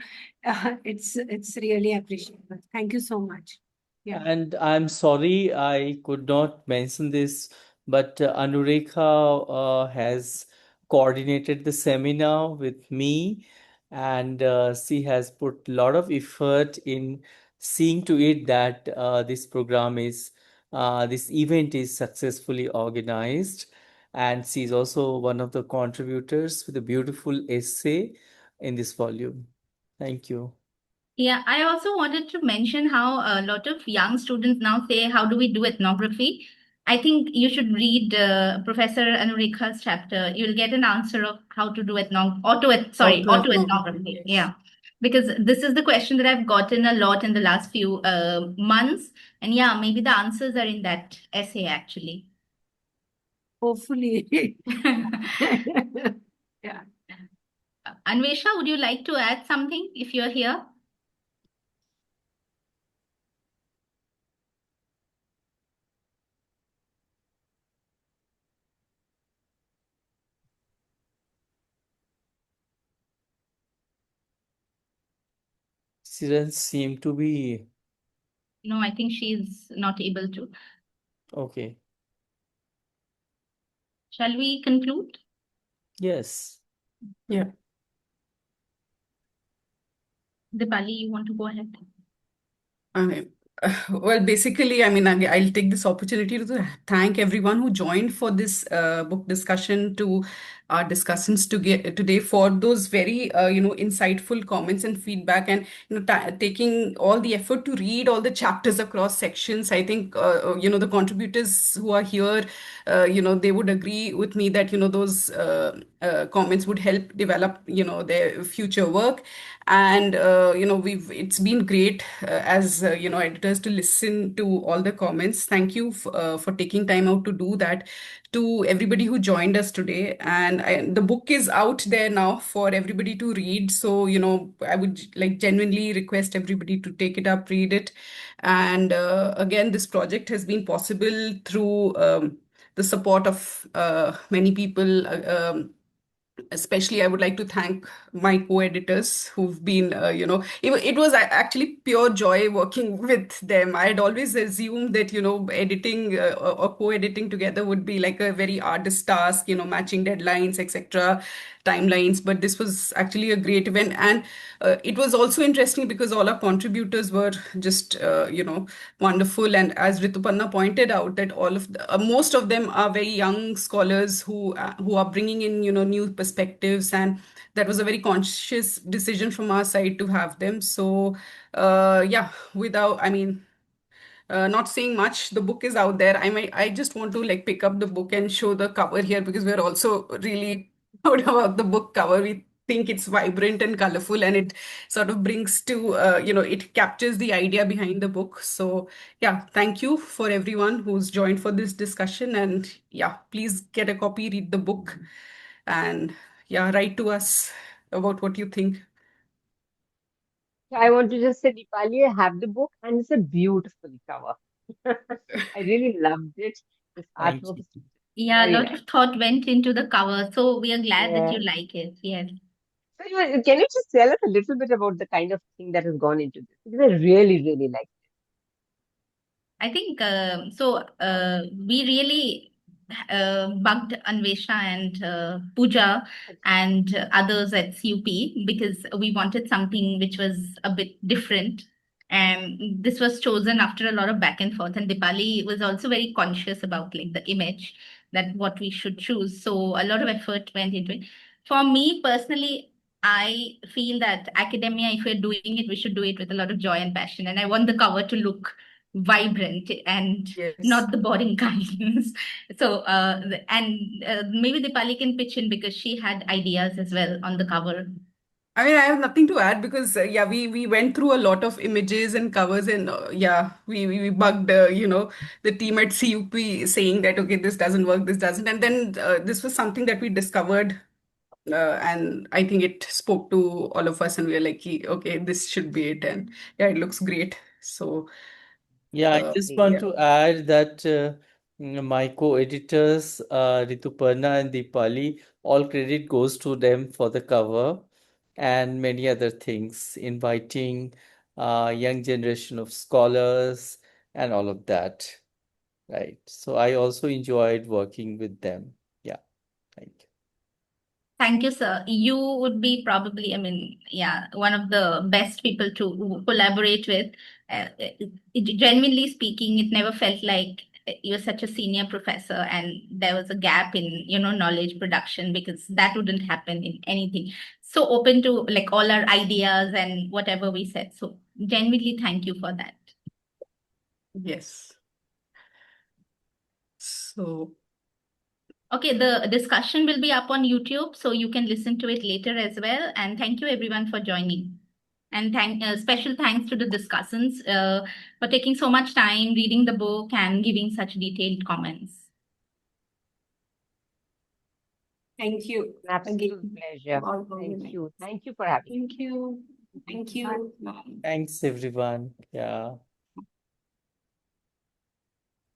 it's really appreciable. Thank you so much. Yeah. And I'm sorry I could not mention this, but Anurekha has coordinated the seminar with me, and she has put a lot of effort in seeing to it that this event is successfully organized. And she's also one of the contributors with a beautiful essay in this volume. Thank you. Yeah, I also wanted to mention how a lot of young students now say, how do we do ethnography? I think you should read Professor Anurekha's chapter. You'll get an answer of how to do autoethnography. Yes. Yeah, because this is the question that I've gotten a lot in the last few months. And yeah, maybe the answers are in that essay actually. Hopefully. Yeah. Anvesha, would you like to add something if you're here? She doesn't seem to be No, I think she's not able to. okay. Shall we conclude? Yes. Yeah. Deepali, you want to go ahead? I well, basically, I mean, I'll take this opportunity to thank everyone who joined for this book discussion, to our discussants to get today, for those very, insightful comments and feedback, and taking all the effort to read all the chapters across sections. I think, the contributors who are here, they would agree with me that, those comments would help develop, their future work. And it's been great, as editors, to listen to all the comments. Thank you for taking time out to do that. To everybody who joined us today, and the book is out there now for everybody to read, so I would like genuinely request everybody to take it up, read it. And again, this project has been possible through the support of many people. Especially, I would like to thank my co-editors who've been, it was actually pure joy working with them. I had always assumed that, editing or co-editing together would be like a very artist task, matching deadlines, etc., timelines. But this was actually a great event. And it was also interesting because all our contributors were just, wonderful. And as Rituparna pointed out, that most of them are very young scholars who are bringing in, new perspectives. And that was a very conscious decision from our side to have them. So, yeah, not saying much, the book is out there. I just want to like pick up the book and show the cover here, because we're also really proud about the book cover. We think it's vibrant and colorful, and it sort of brings to, it captures the idea behind the book. So yeah, thank you for everyone who's joined for this discussion. And yeah, please get a copy, read the book, and yeah, write to us about what you think. I want to just say, Deepali, I have the book and it's a beautiful cover. I really loved it. This Thank artwork you. is Yeah, a very lot nice. of thought went into the cover, so we are glad that Yeah. you like it. Yes. So can you just tell us a little bit about the kind of thing that has gone into this? Because I really, really like I think we really bugged Anvesha and Pooja it. and others at CUP because we wanted something which was a bit different. And this was chosen after a lot of back and forth. And Dipali was also very conscious about like the image, that what we should choose. So a lot of effort went into it. For me personally, I feel that academia, if we're doing it, we should do it with a lot of joy and passion. And I want the cover to look vibrant and Yes. not the boring kinds. So, maybe Dipali can pitch in because she had ideas as well on the cover. I mean, I have nothing to add because yeah, we went through a lot of images and covers, and yeah, we bugged the team at CUP saying that okay, this doesn't work, this doesn't, and then this was something that we discovered, and I think it spoke to all of us, and we were like, okay, this should be it." And yeah, it looks great. So Yeah, I just want yeah. to add that my co-editors, Rituparna and Deepali, all credit goes to them for the cover and many other things, inviting young generation of scholars and all of that. Right. So I also enjoyed working with them. Yeah, thank you. Thank you, sir. You would be probably, I mean, yeah, one of the best people to collaborate with. Genuinely speaking, it never felt like you're such a senior professor and there was a gap in, knowledge production, because that wouldn't happen in anything. So open to like all our ideas and whatever we said. So genuinely thank you for that. Yes. So Okay, the discussion will be up on YouTube, so you can listen to it later as well. And thank you everyone for joining. And special thanks to the discussants for taking so much time reading the book and giving such detailed comments. Thank you An absolute again. pleasure. All Thank organized. you. Thank you for having me. Thank you. Thank you. Bye. Thanks, everyone. Yeah.